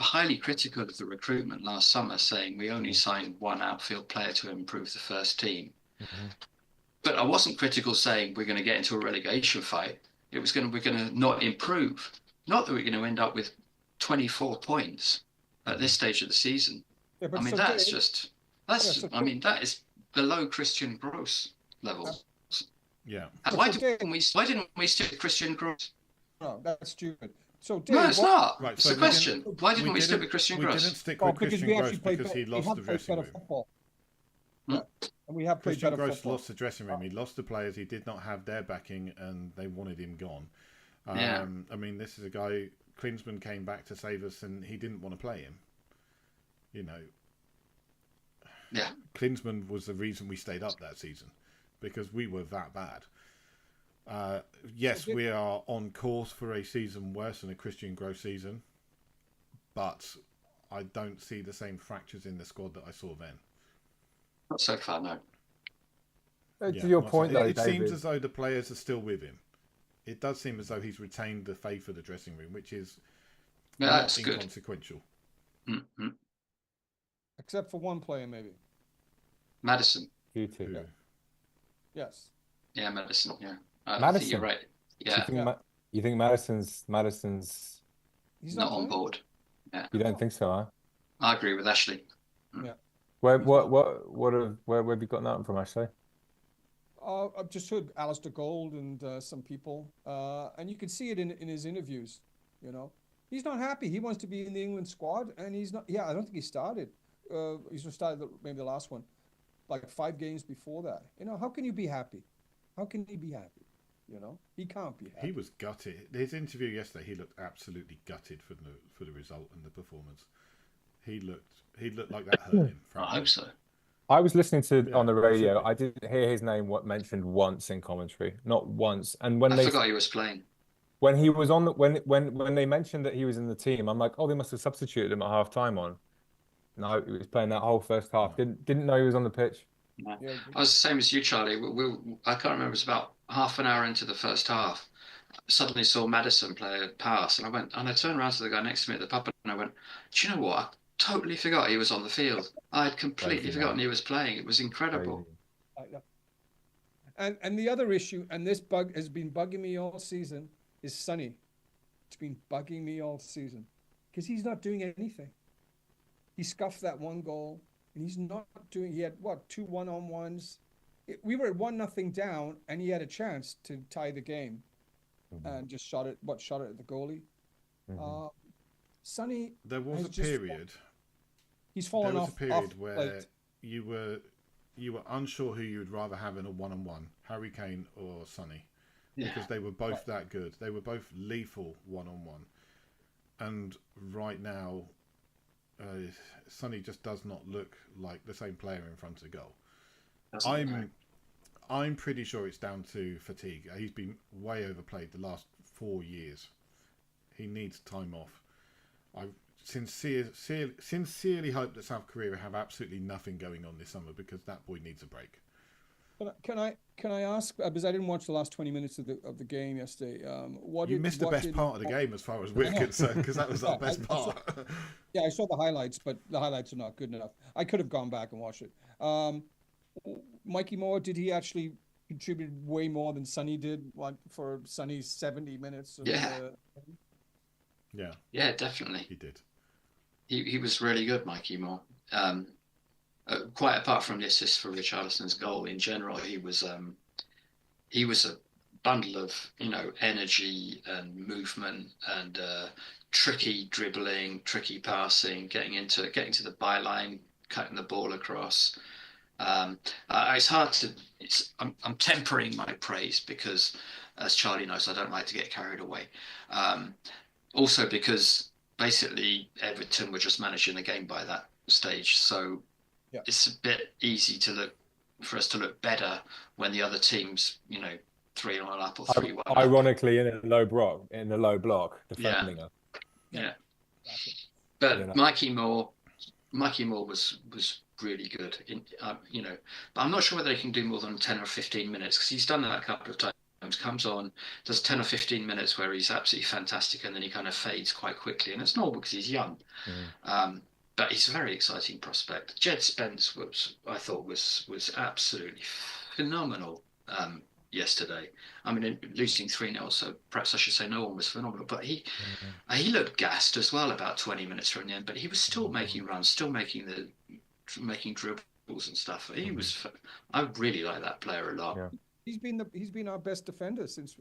Speaker 2: highly critical of the recruitment last summer, saying we only signed one outfield player to improve the first team. Mm-hmm. But I wasn't critical saying we're going to get into a relegation fight. We're going to not improve. Not that we're going to end up with 24 points at this stage of the season. Yeah, that is below Christian Gross levels.
Speaker 1: Yeah.
Speaker 2: Why didn't we stick Christian Gross?
Speaker 3: No, that's stupid. So Dave,
Speaker 2: no, it's not.
Speaker 1: Right,
Speaker 2: it's a question. Why didn't we stick with Christian Gross?
Speaker 1: We didn't stick with Christian Gross because he lost the dressing room.
Speaker 3: Yeah. And we have played
Speaker 1: Christian
Speaker 3: better
Speaker 1: Gross
Speaker 3: football.
Speaker 1: lost the dressing room. He lost the players. He did not have their backing, and they wanted him gone.
Speaker 2: Yeah.
Speaker 1: This is a guy Klinsmann came back to save us, and he didn't want to play him. You know,
Speaker 2: Yeah.
Speaker 1: Klinsmann was the reason we stayed up that season, because we were that bad. Yes, we are on course for a season worse than a Christian Grove season, but I don't see the same fractures in the squad that I saw then.
Speaker 2: Not so far, no.
Speaker 4: To your point, though,
Speaker 1: it
Speaker 4: David,
Speaker 1: seems as though the players are still with him. It does seem as though he's retained the faith of the dressing room, which is
Speaker 2: that's
Speaker 1: not
Speaker 2: good.
Speaker 1: inconsequential.
Speaker 2: Mm-hmm.
Speaker 3: Except for one player, maybe.
Speaker 2: Madison.
Speaker 4: you too.
Speaker 1: Who?
Speaker 3: Yes.
Speaker 2: Yeah, Madison. Yeah, I
Speaker 4: Madison.
Speaker 2: think you're right. Yeah,
Speaker 4: You think Madison's
Speaker 3: He's
Speaker 2: not on
Speaker 3: playing?
Speaker 2: board. Yeah,
Speaker 4: You don't think so, huh?
Speaker 2: I agree with Ashley.
Speaker 4: Where
Speaker 3: He's
Speaker 4: where have you gotten that from, Ashley?
Speaker 3: I've just heard Alistair Gold and some people, and you can see it in his interviews. You know, he's not happy. He wants to be in the England squad, and he's not. Yeah, I don't think he started. He's started maybe the last one, like 5 games before that. You know, how can you be happy? How can he be happy? You know, he can't be happy.
Speaker 1: He was gutted. His interview yesterday, he looked absolutely gutted for the result and the performance. He looked like that hurt him.
Speaker 2: I hope so.
Speaker 4: I was listening to on the radio.
Speaker 1: should be.
Speaker 4: I didn't hear his name mentioned once in commentary, not once. And
Speaker 2: I forgot he was playing.
Speaker 4: when he was on the when they mentioned that he was in the team, I'm like, oh, they must have substituted him at half time on. No, he was playing that whole first half. Didn't know he was on the pitch.
Speaker 2: No. I was the same as you, Charlie. I can't remember. It was about half an hour into the first half. Suddenly saw Madison play a pass, and I turned around to the guy next to me at the pub, and I went, "Do you know what? I totally forgot he was on the field. I had completely forgotten he was playing. It was incredible."
Speaker 3: And the other issue, and this bug has been bugging me all season, is Sonny. It's been bugging me all season because he's not doing anything. He scuffed that one goal, and he's not doing. He had 2 1-on-1s. We were at 1-0 down, and he had a chance to tie the game, and just shot it at the goalie. Sonny.
Speaker 1: There was a period.
Speaker 3: He's fallen off.
Speaker 1: There was a period where you were unsure who you would rather have in a 1-on-1, Harry Kane or Sonny, because they were both that good. They were both lethal 1-on-1, and right now, Sonny just does not look like the same player in front of goal. I'm pretty sure it's down to fatigue. He's been way overplayed the last 4 years. He needs time off. I sincerely hope that South Korea have absolutely nothing going on this summer, because that boy needs a break.
Speaker 3: Can I ask, because I didn't watch the last 20 minutes of the game yesterday.
Speaker 1: You missed the best part of the game as far as we're concerned, because that was our best part.
Speaker 3: I saw the highlights, but the highlights are not good enough. I could have gone back and watched it. Mikey Moore, did he actually contribute way more than Sonny did for Sonny's 70 minutes?
Speaker 2: Yeah, definitely.
Speaker 1: He did.
Speaker 2: He was really good, Mikey Moore. Quite apart from the assist for Richarlison's goal, in general, he was a bundle of energy and movement and tricky dribbling, tricky passing, getting to the byline, cutting the ball across. It's hard to. I'm tempering my praise because, as Charlie knows, I don't like to get carried away. Also because basically Everton were just managing the game by that stage, so it's a bit easy for us to look better when the other team's 3-0 up or 3-1.
Speaker 4: Ironically, in a low block, defending us.
Speaker 2: Yeah. But Mikey Moore was really good. But I'm not sure whether he can do more than 10 or 15 minutes, because he's done that a couple of times. Comes on, does 10 or 15 minutes where he's absolutely fantastic, and then he kind of fades quite quickly, and it's normal because he's young. But he's a very exciting prospect. Jed Spence I thought was absolutely phenomenal yesterday. I mean, losing 3-0, so perhaps I should say no one was phenomenal, but he looked gassed as well about 20 minutes from the end, but he was still making runs, still making dribbles and stuff. I really like that player a lot.
Speaker 3: He's been our best defender since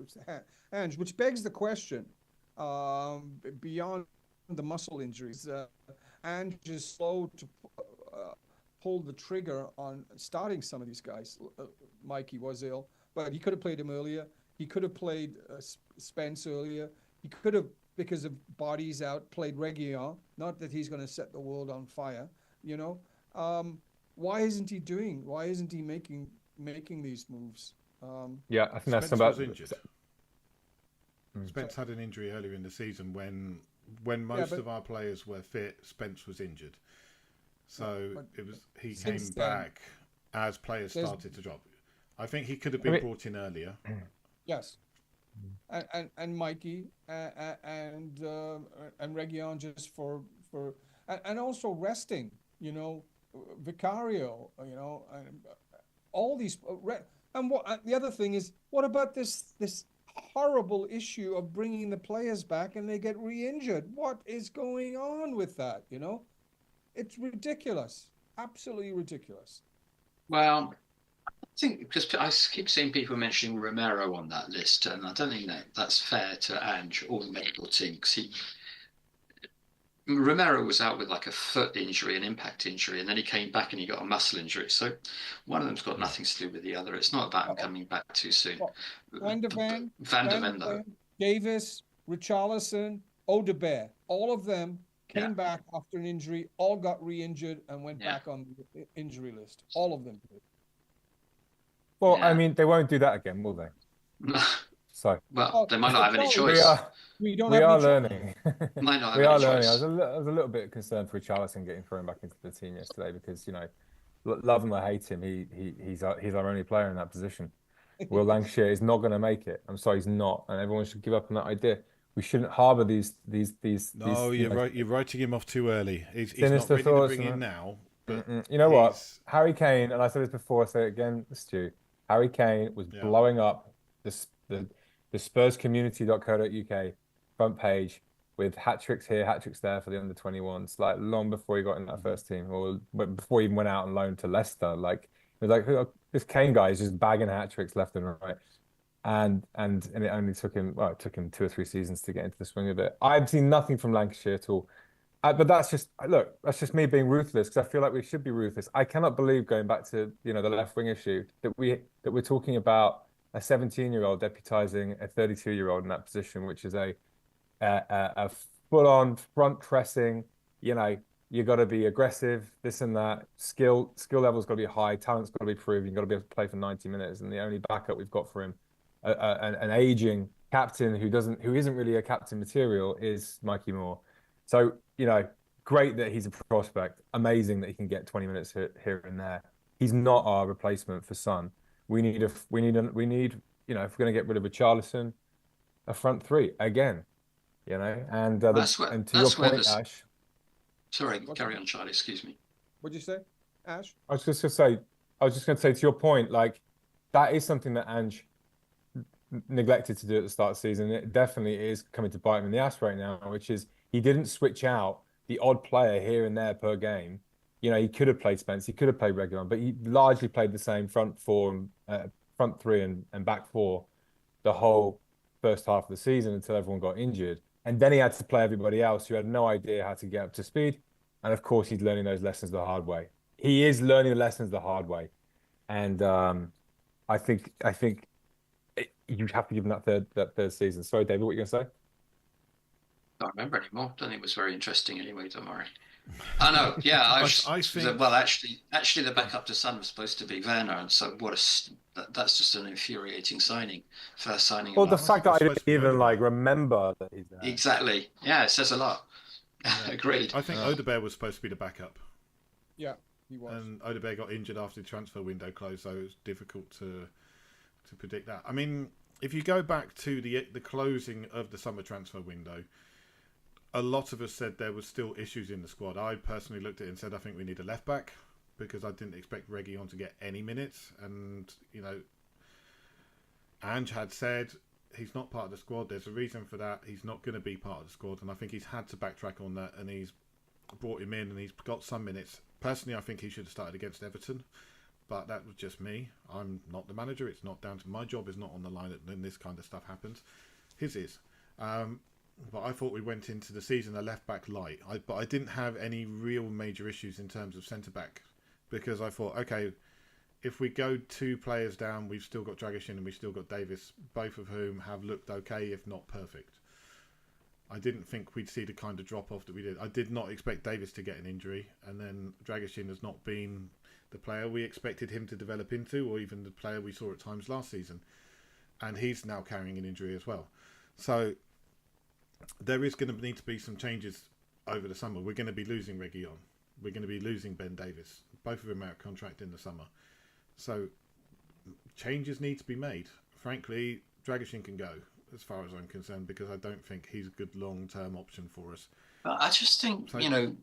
Speaker 3: Ange, which begs the question, beyond the muscle injuries, Ange is slow to pull the trigger on starting some of these guys. Mikey was ill, but he could have played him earlier. He could have played Spence earlier. He could have because of bodies out, played Reguilon. Not that he's going to set the world on fire, you know. Why isn't he making these moves?
Speaker 4: Yeah, I think that's
Speaker 1: Spence
Speaker 4: about.
Speaker 1: was injured. Spence had an injury earlier in the season when
Speaker 3: Yeah,
Speaker 1: most of our players were fit. Spence was injured, so he came
Speaker 3: since then-
Speaker 1: back as players
Speaker 3: There's-
Speaker 1: started to drop. I think he could have been brought in earlier.
Speaker 3: Yes, and Mikey and Reguilon just for and also resting, you know, Vicario, you know, and all these and what the other thing is, what about this horrible issue of bringing the players back and they get re-injured? What is going on with that? You know, it's ridiculous, absolutely ridiculous.
Speaker 2: Well, I think because I keep seeing people mentioning Romero on that list, and I don't think that's fair to Ange or the medical team, because Romero was out with like a foot injury, an impact injury, and then he came back and he got a muscle injury. So one of them's got nothing to do with the other. It's not about him coming back too soon.
Speaker 3: Van der Ven,
Speaker 2: though.
Speaker 3: Davis, Richarlison, Odegaard, all of them came back after an injury, all got re-injured and went back on the injury list. All of them did.
Speaker 4: Well, I mean, they won't do that again, will they? So,
Speaker 2: well, they might not have any choice.
Speaker 3: We don't
Speaker 4: we
Speaker 3: have
Speaker 4: are
Speaker 3: any
Speaker 4: learning.
Speaker 2: Might not have
Speaker 4: we
Speaker 2: any
Speaker 4: are learning.
Speaker 2: choice.
Speaker 4: I was a little bit concerned for Richarlison getting thrown back into the team yesterday because, you know, love him or hate him, he's our only player in that position. Will Lancashire is not going to make it. I'm sorry, he's not, and everyone should give up on that idea. We shouldn't harbour these.
Speaker 1: No, you're right. You're writing him off too early. He's not
Speaker 4: sinister
Speaker 1: ready to
Speaker 4: thoughts
Speaker 1: bring
Speaker 4: and
Speaker 1: in now. But
Speaker 4: you know what? Harry Kane, and I said this before, I say it again, Stu. Harry Kane was blowing up the spurscommunity.co.uk front page with hat tricks here, hat tricks there for the under 21s, like long before he got in that first team, or before he even went out on loan to Leicester. Like, it was like, this Kane guy is just bagging hat tricks left and right. And it only took him 2 or 3 seasons to get into the swing of it. I've seen nothing from Lancashire at all. But that's just me being ruthless, because I feel like we should be ruthless. I cannot believe, going back to, you know, the left wing issue, that we're talking about a 17-year-old deputizing a 32-year-old in that position, which is a full-on front pressing. You know, you got to be aggressive, this and that. Skill level's got to be high, talent's got to be proven. You've got to be able to play for 90 minutes, and the only backup we've got for him, an aging captain who isn't really a captain material, is Mikey Moore. So, you know, great that he's a prospect. Amazing that he can get 20 minutes here and there. He's not our replacement for Son. We need, you know, if we're going to get rid of Richarlison, a front three again, you know. And to your point, Ash.
Speaker 2: Sorry, carry on, Charlie. Excuse me.
Speaker 3: What'd you say, Ash?
Speaker 4: I was just going to say to your point, like, that is something that Ange neglected to do at the start of the season. It definitely is coming to bite him in the ass right now, which is he didn't switch out the odd player here and there per game. You know, he could have played Spence, he could have played Reguilon, but he largely played the same front three and back four the whole first half of the season until everyone got injured. And then he had to play everybody else who had no idea how to get up to speed. And of course, he's learning those lessons the hard way. He is learning the lessons the hard way. And I think you have to give him that third season. Sorry, David, what were you going to say?
Speaker 2: I don't remember anymore. Don't think it was very interesting anyway, don't worry. I know, yeah. I think... Well, actually, the backup to Son was supposed to be Werner, and so that's just an infuriating signing. First signing.
Speaker 4: Well, the fact that I didn't even remember that he's there.
Speaker 2: Exactly. Yeah, it says a lot.
Speaker 1: Yeah.
Speaker 2: Agreed.
Speaker 1: I think Odegaard was supposed to be the backup.
Speaker 3: Yeah, he was.
Speaker 1: And Odegaard got injured after the transfer window closed, so it was difficult to predict that. I mean, if you go back to the closing of the summer transfer window, a lot of us said there was still issues in the squad. I personally looked at it and said I think we need a left back, because I didn't expect Reguilon to get any minutes. And, you know, Ange had said he's not part of the squad. There's a reason for that. He's not going to be part of the squad, and I think he's had to backtrack on that, and he's brought him in and he's got some minutes. Personally, I think he should have started against Everton, but that was just me. I'm not the manager. It's not down to my job. Is not on the line when this kind of stuff happens. His is. But I thought we went into the season a left-back light. But I didn't have any real major issues in terms of centre-back, because I thought, okay, if we go 2 players down, we've still got Dragishin and we've still got Davis, both of whom have looked okay, if not perfect. I didn't think we'd see the kind of drop off that we did. I did not expect Davis to get an injury, and then Dragusin has not been the player we expected him to develop into, or even the player we saw at times last season. And he's now carrying an injury as well. So there is going to need to be some changes over the summer. We're going to be losing Reguilon. We're going to be losing Ben Davis. Both of them out of contract in the summer. So changes need to be made. Frankly, Dragusin can go, as far as I'm concerned, because I don't think he's a good long-term option for us.
Speaker 2: But I just think,
Speaker 1: So-
Speaker 2: you know,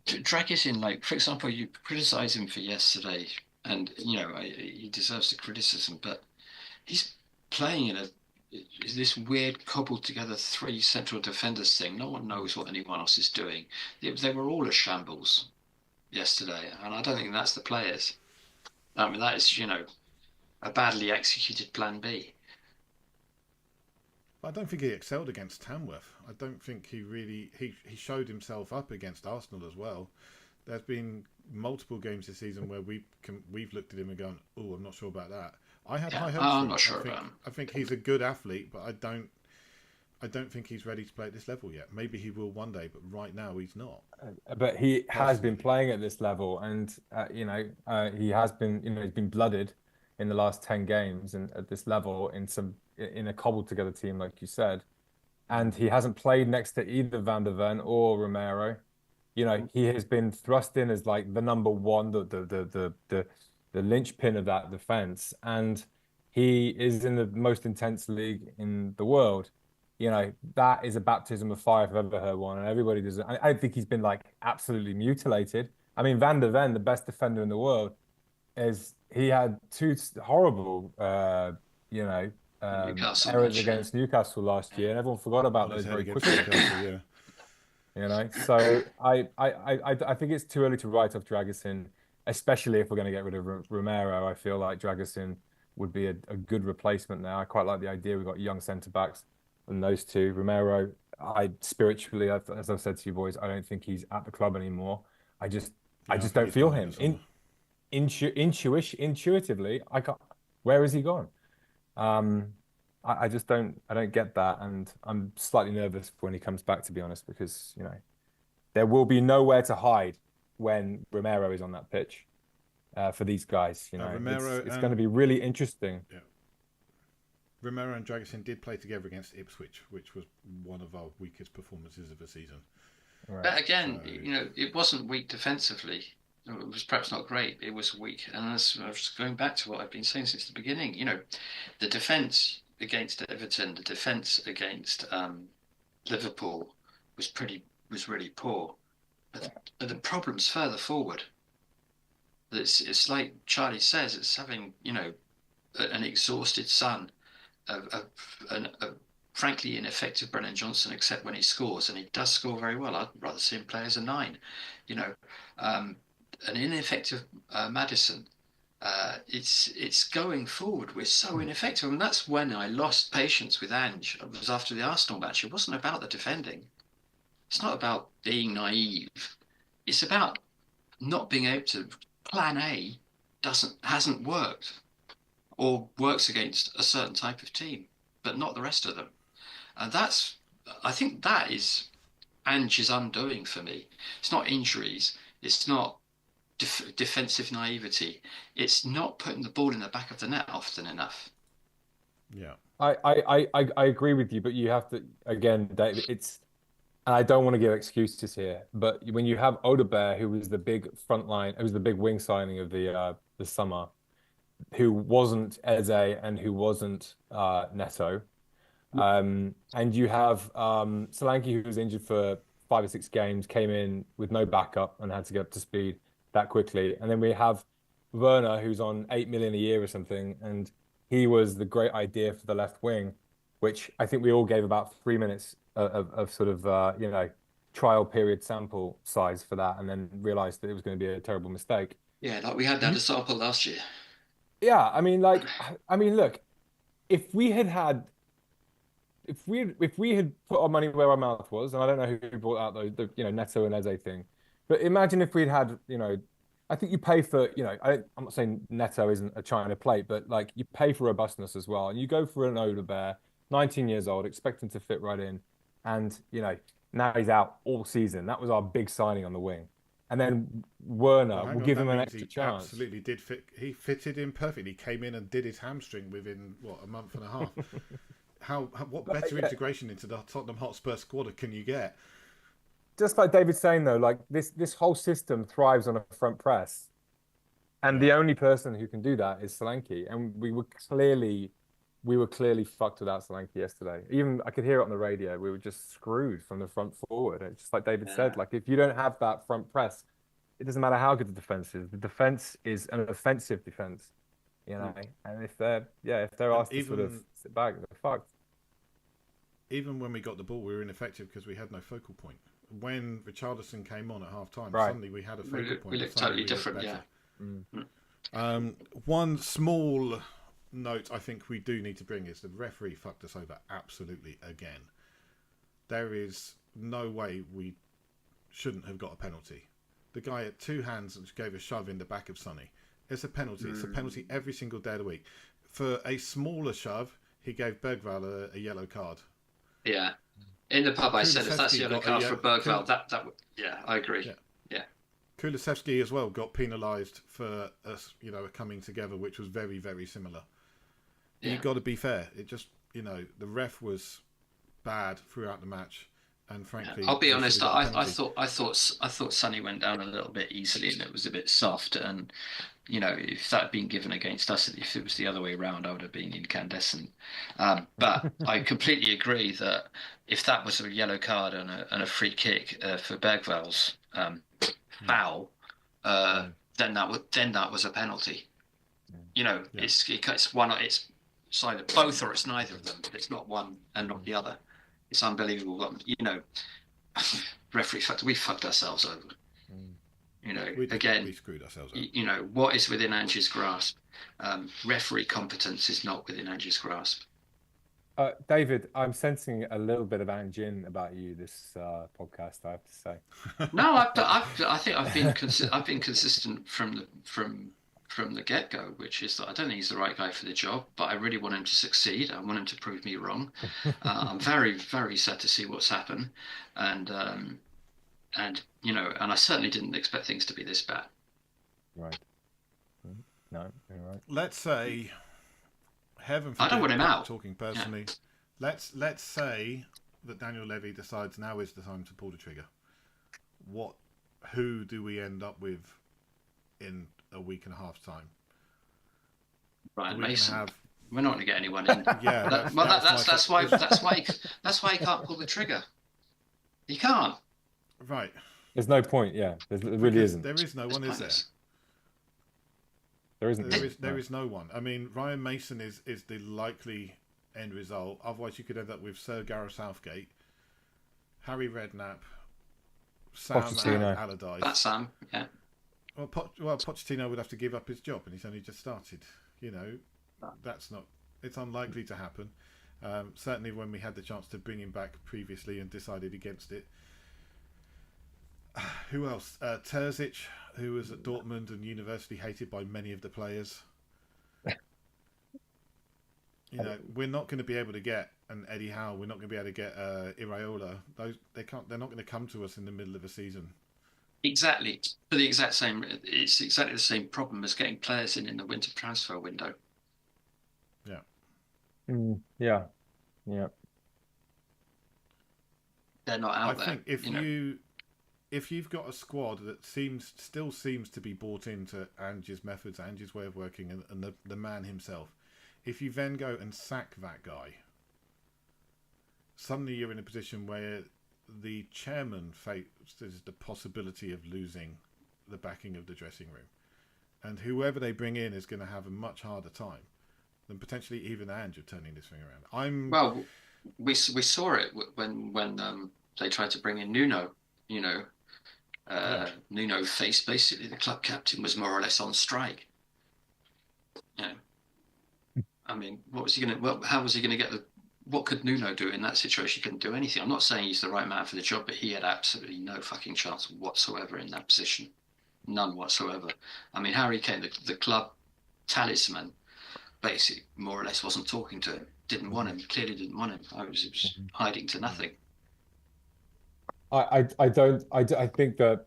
Speaker 2: Dragusin, like, for example, you criticise him for yesterday, and, you know, he deserves the criticism, but he's playing in this weird cobbled together three central defenders thing. No one knows what anyone else is doing. They were all a shambles yesterday, and I don't think that's the players. I mean, that is, you know, a badly executed plan B.
Speaker 1: I don't think he excelled against Tamworth. I don't think he really he showed himself up against Arsenal as well. There's been multiple games this season where we've looked at him and gone, "Oh, I'm not sure about that." I had high hopes for
Speaker 2: I'm
Speaker 1: him.
Speaker 2: not sure about him.
Speaker 1: I think he's a good athlete, but I don't think he's ready to play at this level yet. Maybe he will one day, but right now he's not.
Speaker 4: But he has been playing at this level, and he has been, he's been blooded in the last 10 games, and at this level in a cobbled together team, like you said, and he hasn't played next to either Van der Ven or Romero. He has been thrust in as like the number one, the linchpin of that defense, and he is in the most intense league in the world. That is a baptism of fire if I've ever heard one, and everybody does it. I think he's been like absolutely mutilated. I mean, Van der Ven, the best defender in the world, he had two horrible, errors against Newcastle last year, and everyone forgot about those very quickly. So I think it's too early to write off Dragusin, especially if we're going to get rid of Romero. I feel like Dragusin would be a good replacement now. I quite like the idea. We've got young centre backs, and those two. Romero, spiritually, as I've said to you boys, I don't think he's at the club anymore. I just don't feel him. Intuitively, I can't. Where has he gone? I just don't get that, and I'm slightly nervous when he comes back, to be honest, because there will be nowhere to hide when Romero is on that pitch for these guys. It's going to be really interesting.
Speaker 1: Yeah. Romero and Dragusin did play together against Ipswich, which was one of our weakest performances of the season.
Speaker 2: Right. But again, it wasn't weak defensively. It was perhaps not great. It was weak, and I was going back to what I've been saying since the beginning. The defence against Everton, the defence against Liverpool was really poor. But the problem's further forward. It's like Charlie says. It's having an exhausted son, a frankly ineffective Brennan Johnson, except when he scores, and he does score very well. I'd rather see him play as a 9. An ineffective Maddison. It's going forward. We're so ineffective, and that's when I lost patience with Ange. It was after the Arsenal match. It wasn't about the defending. It's not about being naive. It's about not being able to. Plan A hasn't worked, or works against a certain type of team, but not the rest of them. And I think that is Ange's undoing for me. It's not injuries. It's not defensive naivety. It's not putting the ball in the back of the net often enough.
Speaker 1: Yeah,
Speaker 4: I agree with you, but you have to, again, David, and I don't want to give excuses here, but when you have Odegaard, who was the big who was the big wing signing of the summer, who wasn't Eze and who wasn't Neto, and you have Solanke, who was injured for 5 or 6 games, came in with no backup and had to get up to speed that quickly, and then we have Werner, who's on 8 million a year or something, and he was the great idea for the left wing, which I think we all gave about 3 minutes of sort of trial period sample size for that, and then realized that it was going to be a terrible mistake.
Speaker 2: Yeah, like we had that sample last year.
Speaker 4: Yeah, I mean, look, if we had put our money where our mouth was, and I don't know who brought out the Neto and Eze thing, but imagine if we'd had I think you pay for I'm not saying Neto isn't a China plate, but like you pay for robustness as well, and you go for an Odegaard, 19 years old, expect him to fit right in. And, now he's out all season. That was our big signing on the wing. And then Werner,
Speaker 1: Well, hang
Speaker 4: we'll
Speaker 1: on,
Speaker 4: give
Speaker 1: that
Speaker 4: him an
Speaker 1: means
Speaker 4: extra
Speaker 1: he
Speaker 4: chance.
Speaker 1: absolutely did fit. He fitted in perfectly. He came in and did his hamstring within a month and a half. What better integration into the Tottenham Hotspur squad can you get?
Speaker 4: Just like David's saying though, like this whole system thrives on a front press. And the only person who can do that is Solanke. And we were clearly fucked without Solanke yesterday. Even I could hear it on the radio. We were just screwed from the front forward. And just like David said, like if you don't have that front press, it doesn't matter how good the defense is. The defense is an offensive defense, And if they're asked to sort of sit back, they're fucked.
Speaker 1: Even when we got the ball, we were ineffective because we had no focal point. When Richarlison came on at half time, suddenly we had a focal point.
Speaker 2: We looked totally different, yeah.
Speaker 1: One small note I think we do need to bring is the referee fucked us over absolutely again. There is no way we shouldn't have got a penalty. The guy had two hands and gave a shove in the back of Sonny. It's a penalty. It's a penalty every single day of the week. For a smaller shove, he gave Bergvall a yellow card.
Speaker 2: Yeah. In the pub, I said if that's a yellow card for Bergvall, that would, I agree. Yeah.
Speaker 1: Kulusevski as well got penalised for us, coming together, which was very, very similar. Yeah. You've got to be fair. It just, the ref was bad throughout the match, and frankly,
Speaker 2: I'll be honest. I thought Sonny went down a little bit easily, and it was a bit soft. And if that had been given against us, if it was the other way around, I would have been incandescent. But I completely agree that if that was a yellow card and a free kick for Bergvall's foul, then that was a penalty. It's one. It's either both or it's neither of them. It's not one and not the other. It's unbelievable. Referee fact, we fucked ourselves over.
Speaker 1: We screwed ourselves over.
Speaker 2: What is within Ange's grasp? Referee competence is not within Ange's grasp.
Speaker 4: David, I'm sensing a little bit of Ange about you this podcast, I have to say.
Speaker 2: No, I think I've been consistent from the get-go, which is that I don't think he's the right guy for the job, but I really want him to succeed. I want him to prove me wrong. I'm very, very sad to see what's happened, and I certainly didn't expect things to be this bad.
Speaker 4: Right. No, you're right.
Speaker 1: Let's say, heaven forbid,
Speaker 2: I don't want him out.
Speaker 1: Talking personally, let's say that Daniel Levy decides now is the time to pull the trigger. Who do we end up with in a week and a half's time?
Speaker 2: Ryan Mason. We're not going to get anyone in.
Speaker 1: Yeah,
Speaker 2: that's why he can't pull the trigger. He can't.
Speaker 1: Right.
Speaker 4: There's no point. Yeah, there really isn't.
Speaker 1: There is no one, is there?
Speaker 4: There isn't.
Speaker 1: There is no one. I mean, Ryan Mason is the likely end result. Otherwise, you could end up with Sir Gareth Southgate, Harry Redknapp, Sam Allardyce.
Speaker 2: That's Sam. Yeah.
Speaker 1: Well, Pochettino would have to give up his job, and he's only just started. That's not. It's unlikely to happen. Certainly, when we had the chance to bring him back previously and decided against it. Who else? Terzic, who was at Dortmund and universally hated by many of the players. We're not going to be able to get an Eddie Howe. We're not going to be able to get Iraola. They're not going to come to us in the middle of a season.
Speaker 2: Exactly. For the exact same. It's exactly the same problem as getting players in the winter transfer window.
Speaker 1: Yeah.
Speaker 4: Yeah.
Speaker 2: They're not out there.
Speaker 1: I think if you've got a squad that still seems to be bought into Ange's methods, Ange's way of working, and the man himself, if you then go and sack that guy, suddenly you're in a position where the chairman faces the possibility of losing the backing of the dressing room, and whoever they bring in is going to have a much harder time than potentially even Ange of turning this thing around.
Speaker 2: Well, we saw it when they tried to bring in Nuno. Nuno faced basically the club captain was more or less on strike. I mean, how was he going to get what could Nuno do in that situation? He couldn't do anything. I'm not saying he's the right man for the job, but he had absolutely no fucking chance whatsoever in that position. None whatsoever. I mean, Harry Kane, the club talisman, basically more or less wasn't talking to him. Didn't want him. Clearly didn't want him. It was hiding to nothing.
Speaker 4: I think that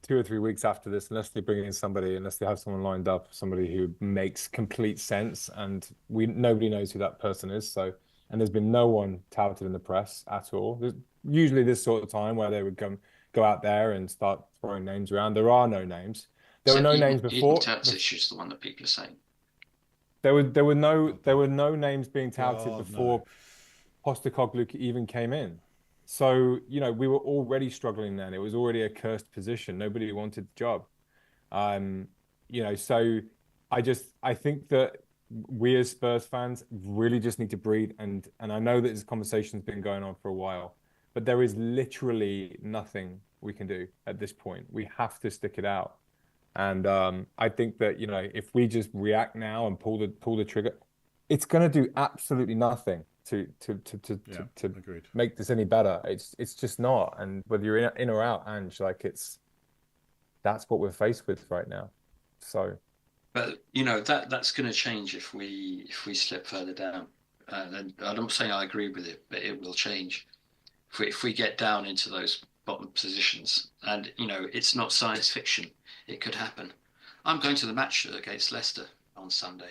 Speaker 4: 2 or 3 weeks after this, unless they bring in somebody, unless they have someone lined up, somebody who makes complete sense, and nobody knows who that person is. So, and there's been no one touted in the press at all. There's usually this sort of time where they would go out there and start throwing names around. There are no names. There were
Speaker 2: So
Speaker 4: no names
Speaker 2: Eden
Speaker 4: before.
Speaker 2: Terzic is the one that people are saying.
Speaker 4: There were no names being touted
Speaker 1: God, no.
Speaker 4: before Postecoglou even came in. So, we were already struggling then. It was already a cursed position. Nobody wanted the job. Um, so I think that we as Spurs fans really just need to breathe. And I know that this conversation's been going on for a while, but there is literally nothing we can do at this point. We have to stick it out. And I think that, if we just react now and pull the trigger, it's going to do absolutely nothing to
Speaker 1: Agreed.
Speaker 4: make this any better. It's just not. And whether you're in or out, Ange, that's what we're faced with right now. So,
Speaker 2: But that's going to change if we slip further down. And I'm not saying I agree with it, but it will change if we get down into those bottom positions. And it's not science fiction. It could happen. I'm going to the match against Leicester on Sunday.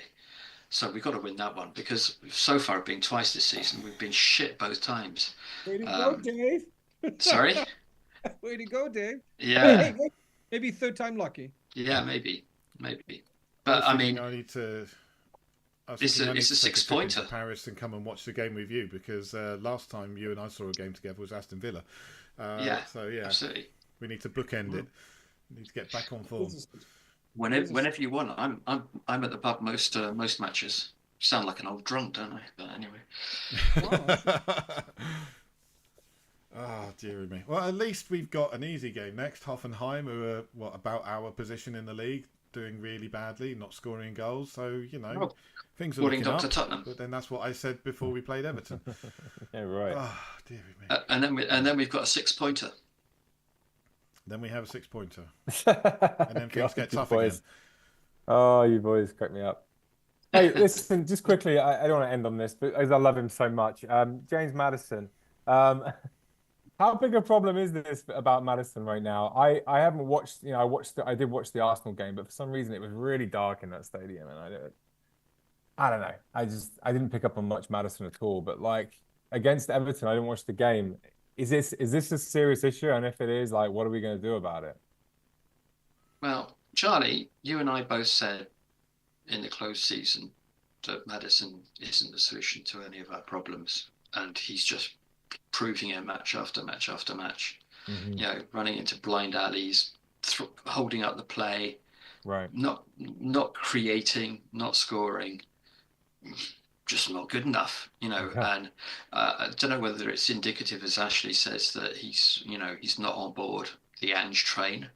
Speaker 2: So we've got to win that one because so far it's been twice this season. We've been shit both times.
Speaker 3: Way to go, Dave.
Speaker 2: Sorry?
Speaker 3: Way to go, Dave.
Speaker 2: Yeah.
Speaker 3: Hey, maybe third time lucky.
Speaker 2: Yeah, maybe. But I mean,
Speaker 1: I need to.
Speaker 2: It's a 6-pointer.
Speaker 1: To Paris and come and watch the game with you because last time you and I saw a game together was Aston Villa. So yeah,
Speaker 2: absolutely.
Speaker 1: We need to bookend it. We need to get back on form.
Speaker 2: Whenever you want, I'm at the pub most matches. Sound like an old drunk, don't I? But anyway.
Speaker 1: Oh, dearie me. Well, at least we've got an easy game next. Hoffenheim, who are about our position in the league, doing really badly, not scoring goals. So things are looking up.
Speaker 2: Tottenham.
Speaker 1: But then that's what I said before we played Everton.
Speaker 4: Yeah, right.
Speaker 1: Oh, dearie me.
Speaker 2: And then we've got a 6-pointer.
Speaker 1: Then we have a 6-pointer. And then things get tough again.
Speaker 4: Oh, you boys crack me up. Hey, listen, just quickly, I don't want to end on this, but as I love him so much, James Maddison. How big a problem is this about Maddison right now? I haven't watched, I did watch the Arsenal game, but for some reason it was really dark in that stadium, and I don't know. I didn't pick up on much Maddison at all. But against Everton, I didn't watch the game. Is this a serious issue? And if it is, what are we going to do about it?
Speaker 2: Well, Charlie, you and I both said in the closed season that Maddison isn't the solution to any of our problems, and he's just proving it match after match after match.
Speaker 4: Mm-hmm.
Speaker 2: Running into blind alleys, holding up the play,
Speaker 4: right?
Speaker 2: Not creating, not scoring, just not good enough.
Speaker 4: Yeah.
Speaker 2: And I don't know whether it's indicative, as Ashley says, that he's not on board the Ange train,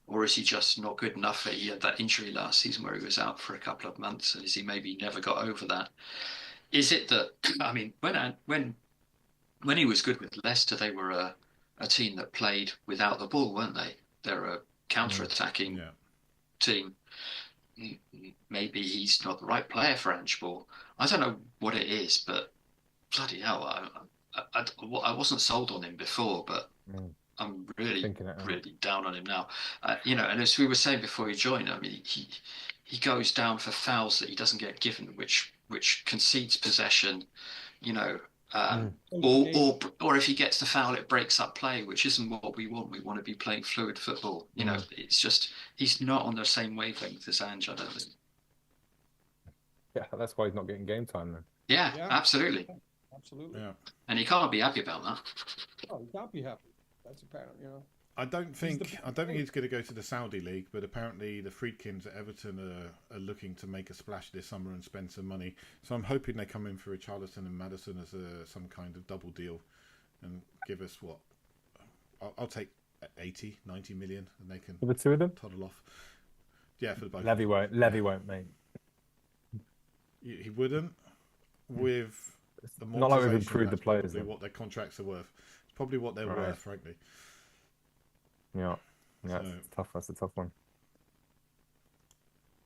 Speaker 2: or is he just not good enough? He had that injury last season where he was out for a couple of months, and is he maybe never got over that? Is it that I mean, when he was good with Leicester, they were a team that played without the ball, weren't they? They're a counter-attacking team. Maybe he's not the right player for Ange Ball. I don't know what it is, but bloody hell, I wasn't sold on him before, but I'm really down on him now. And as we were saying before he joined, I mean, he goes down for fouls that he doesn't get given, which concedes possession. Or if he gets the foul, it breaks up play, which isn't what we want. We want to be playing fluid football. It's just he's not on the same wavelength as Ange, I don't think.
Speaker 4: Yeah, that's why he's not getting game time then.
Speaker 2: Yeah. Absolutely.
Speaker 3: Absolutely.
Speaker 1: Yeah.
Speaker 2: And he can't be happy about that.
Speaker 3: Oh, he can't be happy. That's apparent,
Speaker 1: I don't think he's going to go to the Saudi League, but apparently the Friedkins at Everton are looking to make a splash this summer and spend some money. So I'm hoping they come in for Richarlison and Maddison as some kind of double deal and give us what I'll take 80, 90 million, and they can
Speaker 4: for the two of them
Speaker 1: toddle off. Yeah, for the both.
Speaker 4: Levy won't, mate.
Speaker 1: He wouldn't with the
Speaker 4: not like we've improved the players.
Speaker 1: What their contracts are worth. It's probably what they're worth, frankly.
Speaker 4: Yeah, it's tough. That's a tough one.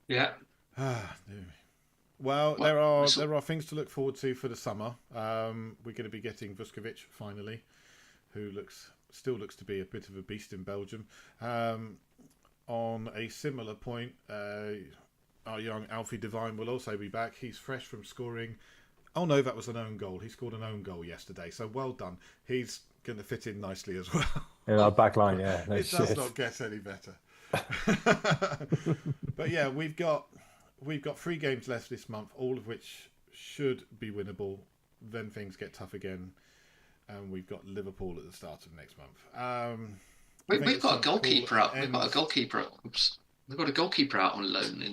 Speaker 2: Yeah.
Speaker 1: Well, there are things to look forward to for the summer. We're going to be getting Vuskovic finally, who looks still looks to be a bit of a beast in Belgium. On a similar point, our young Alfie Devine will also be back. He's fresh from scoring. Oh no, that was an own goal. He scored an own goal yesterday, so well done. He's going to fit in nicely as well.
Speaker 4: In our back line, yeah. No
Speaker 1: It
Speaker 4: shit.
Speaker 1: does not get any better. But yeah, we've got 3 games left this month, all of which should be winnable. Then things get tough again, and we've got Liverpool at the start of next month.
Speaker 2: We've got a goalkeeper out. We've got a goalkeeper. Oops. We've got a goalkeeper out on loan in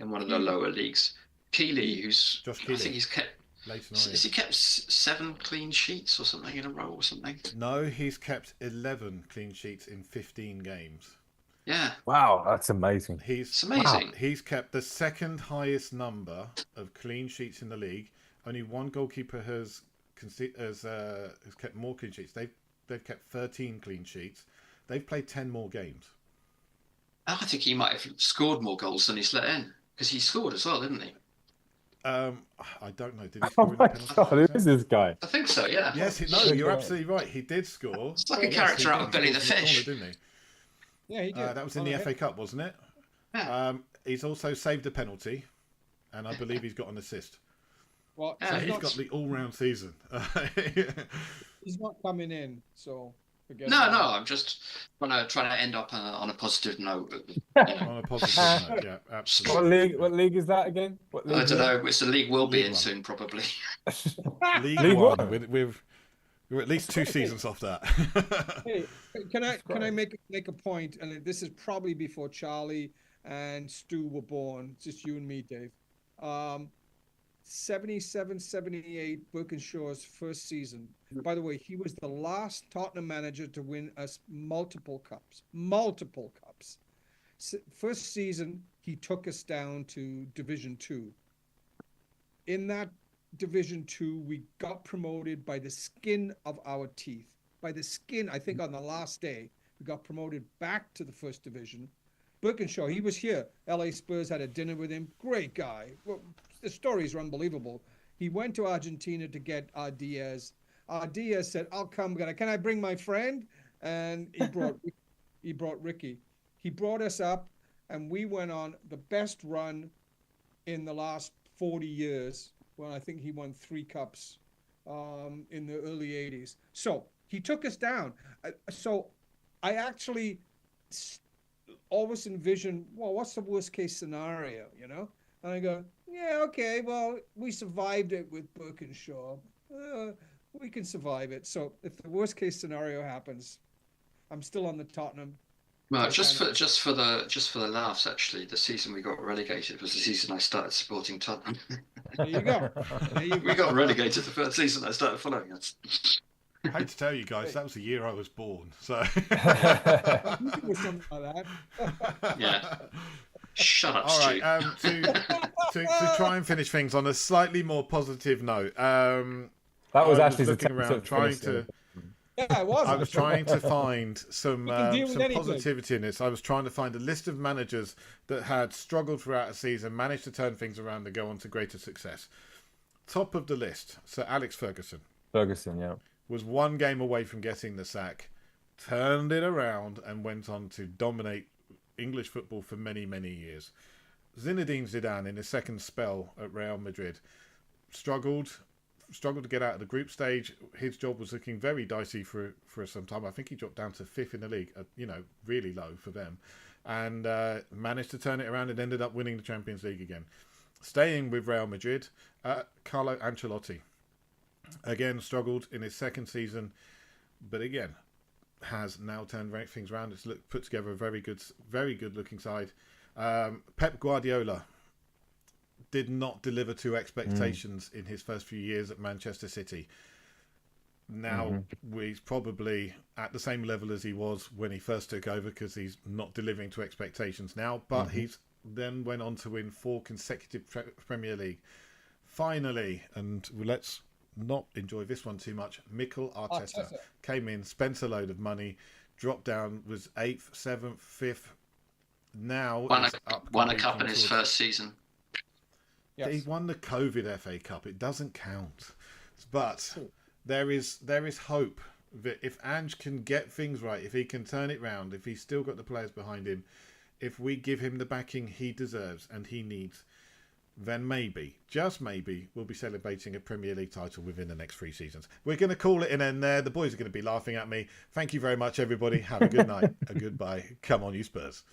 Speaker 2: one of the lower leagues. Keeley, who's
Speaker 1: Josh Keeley.
Speaker 2: I think he's kept. Has he kept 7 clean sheets or something in a row or something?
Speaker 1: No, he's kept 11 clean sheets in 15 games.
Speaker 2: Yeah.
Speaker 4: Wow, that's amazing.
Speaker 2: It's amazing.
Speaker 1: He's kept the second highest number of clean sheets in the league. Only one goalkeeper has kept more clean sheets. They've kept 13 clean sheets. They've played 10 more games.
Speaker 2: I think he might have scored more goals than he's let in, because he scored as well, didn't he?
Speaker 1: I don't know. Did he
Speaker 4: Oh
Speaker 1: score in
Speaker 4: my
Speaker 1: the penalty
Speaker 4: god, who
Speaker 1: box?
Speaker 4: is this guy?
Speaker 2: I think so, yeah.
Speaker 1: Yes, you're absolutely right. He did score.
Speaker 2: It's like a character out of Billy the Fish.
Speaker 1: Corner, didn't he?
Speaker 3: Yeah, he did.
Speaker 1: That was in the FA Cup, wasn't it?
Speaker 2: Yeah.
Speaker 1: He's also saved a penalty, and I believe he's got an assist.
Speaker 3: Well,
Speaker 2: Yeah,
Speaker 1: He's got the all-round season.
Speaker 3: he's not coming in, so forget
Speaker 2: No,
Speaker 3: about it.
Speaker 2: I'm just trying to end up on a positive note.
Speaker 1: On a positive note, yeah, absolutely.
Speaker 4: What league is that again? What league
Speaker 2: I
Speaker 4: is
Speaker 2: don't
Speaker 4: that?
Speaker 2: know. It's the league we'll be
Speaker 1: League
Speaker 2: in
Speaker 1: One.
Speaker 2: soon, probably.
Speaker 1: League
Speaker 4: League
Speaker 1: One.
Speaker 4: One.
Speaker 1: We're at least 2 seasons off that.
Speaker 3: Hey, can I make a point? And this is probably before Charlie and Stu were born. It's just you and me, Dave. 77, 78, Birkenshaw's first season. By the way, he was the last Tottenham manager to win us multiple cups. First season, he took us down to Division 2. In that Division 2, we got promoted by the skin of our teeth. By the skin, I think on the last day, we got promoted back to the first division. Birkinshaw, he was here. LA Spurs had a dinner with him. Great guy. Well, the stories are unbelievable. He went to Argentina to get Diaz. Diaz said, "I'll come. Can I bring my friend?" And he brought Ricky. He brought us up, and we went on the best run in the last 40 years. Well, I think he won 3 cups in the early 80s. So he took us down. So I actually always envision, well, what's the worst case scenario, you know? And I go, yeah, okay, well, we survived it with Birkinshaw. We can survive it. So if the worst case scenario happens, I'm still on the Tottenham.
Speaker 2: Well, just for the laughs, actually, the season we got relegated was the season I started supporting Tottenham.
Speaker 3: There you go.
Speaker 2: We got relegated the first season I started following us.
Speaker 1: I hate to tell you guys, that was the year I was born. So
Speaker 3: Or something like that.
Speaker 2: Yeah. Shut up,
Speaker 1: all
Speaker 2: Stu.
Speaker 1: right. To try and finish things on a slightly more positive note.
Speaker 4: That was
Speaker 1: I
Speaker 4: Ashley's
Speaker 1: looking
Speaker 4: attempt
Speaker 1: around
Speaker 4: at
Speaker 1: trying
Speaker 4: finishing.
Speaker 1: to.
Speaker 3: Yeah, it was.
Speaker 1: I was trying to find some
Speaker 3: can deal with anything.
Speaker 1: positivity in this. I was trying to find a list of managers that had struggled throughout a season, managed to turn things around and go on to greater success. Top of the list, Sir Alex Ferguson.
Speaker 4: Ferguson, yeah.
Speaker 1: Was 1 game away from getting the sack, turned it around and went on to dominate English football for many, many years. Zinedine Zidane, in his second spell at Real Madrid, struggled to get out of the group stage. His job was looking very dicey for some time. I think he dropped down to 5th in the league, really low for them, and managed to turn it around and ended up winning the Champions League again. Staying with Real Madrid, Carlo Ancelotti, again struggled in his second season, but again has now turned things around. It's put together a very good looking side. Pep Guardiola did not deliver to expectations in his first few years at Manchester City. Now he's probably at the same level as he was when he first took over, because he's not delivering to expectations now, but he's then went on to win 4 consecutive Premier League. Finally, and let's not enjoy this one too much, Mikel Arteta came in, spent a load of money, dropped down, was 8th, 7th, 5th. Now
Speaker 2: won a cup in his first season.
Speaker 3: Yes.
Speaker 1: He won the COVID FA Cup. It doesn't count, but there is hope If Ange can get things right, if he can turn it round, if he's still got the players behind him, if we give him the backing he deserves and he needs, then maybe, just maybe, we'll be celebrating a Premier League title within the next 3 seasons. We're going to call it an end there. The boys are going to be laughing at me. Thank you very much, everybody. Have a good night. A goodbye. Come on, you Spurs.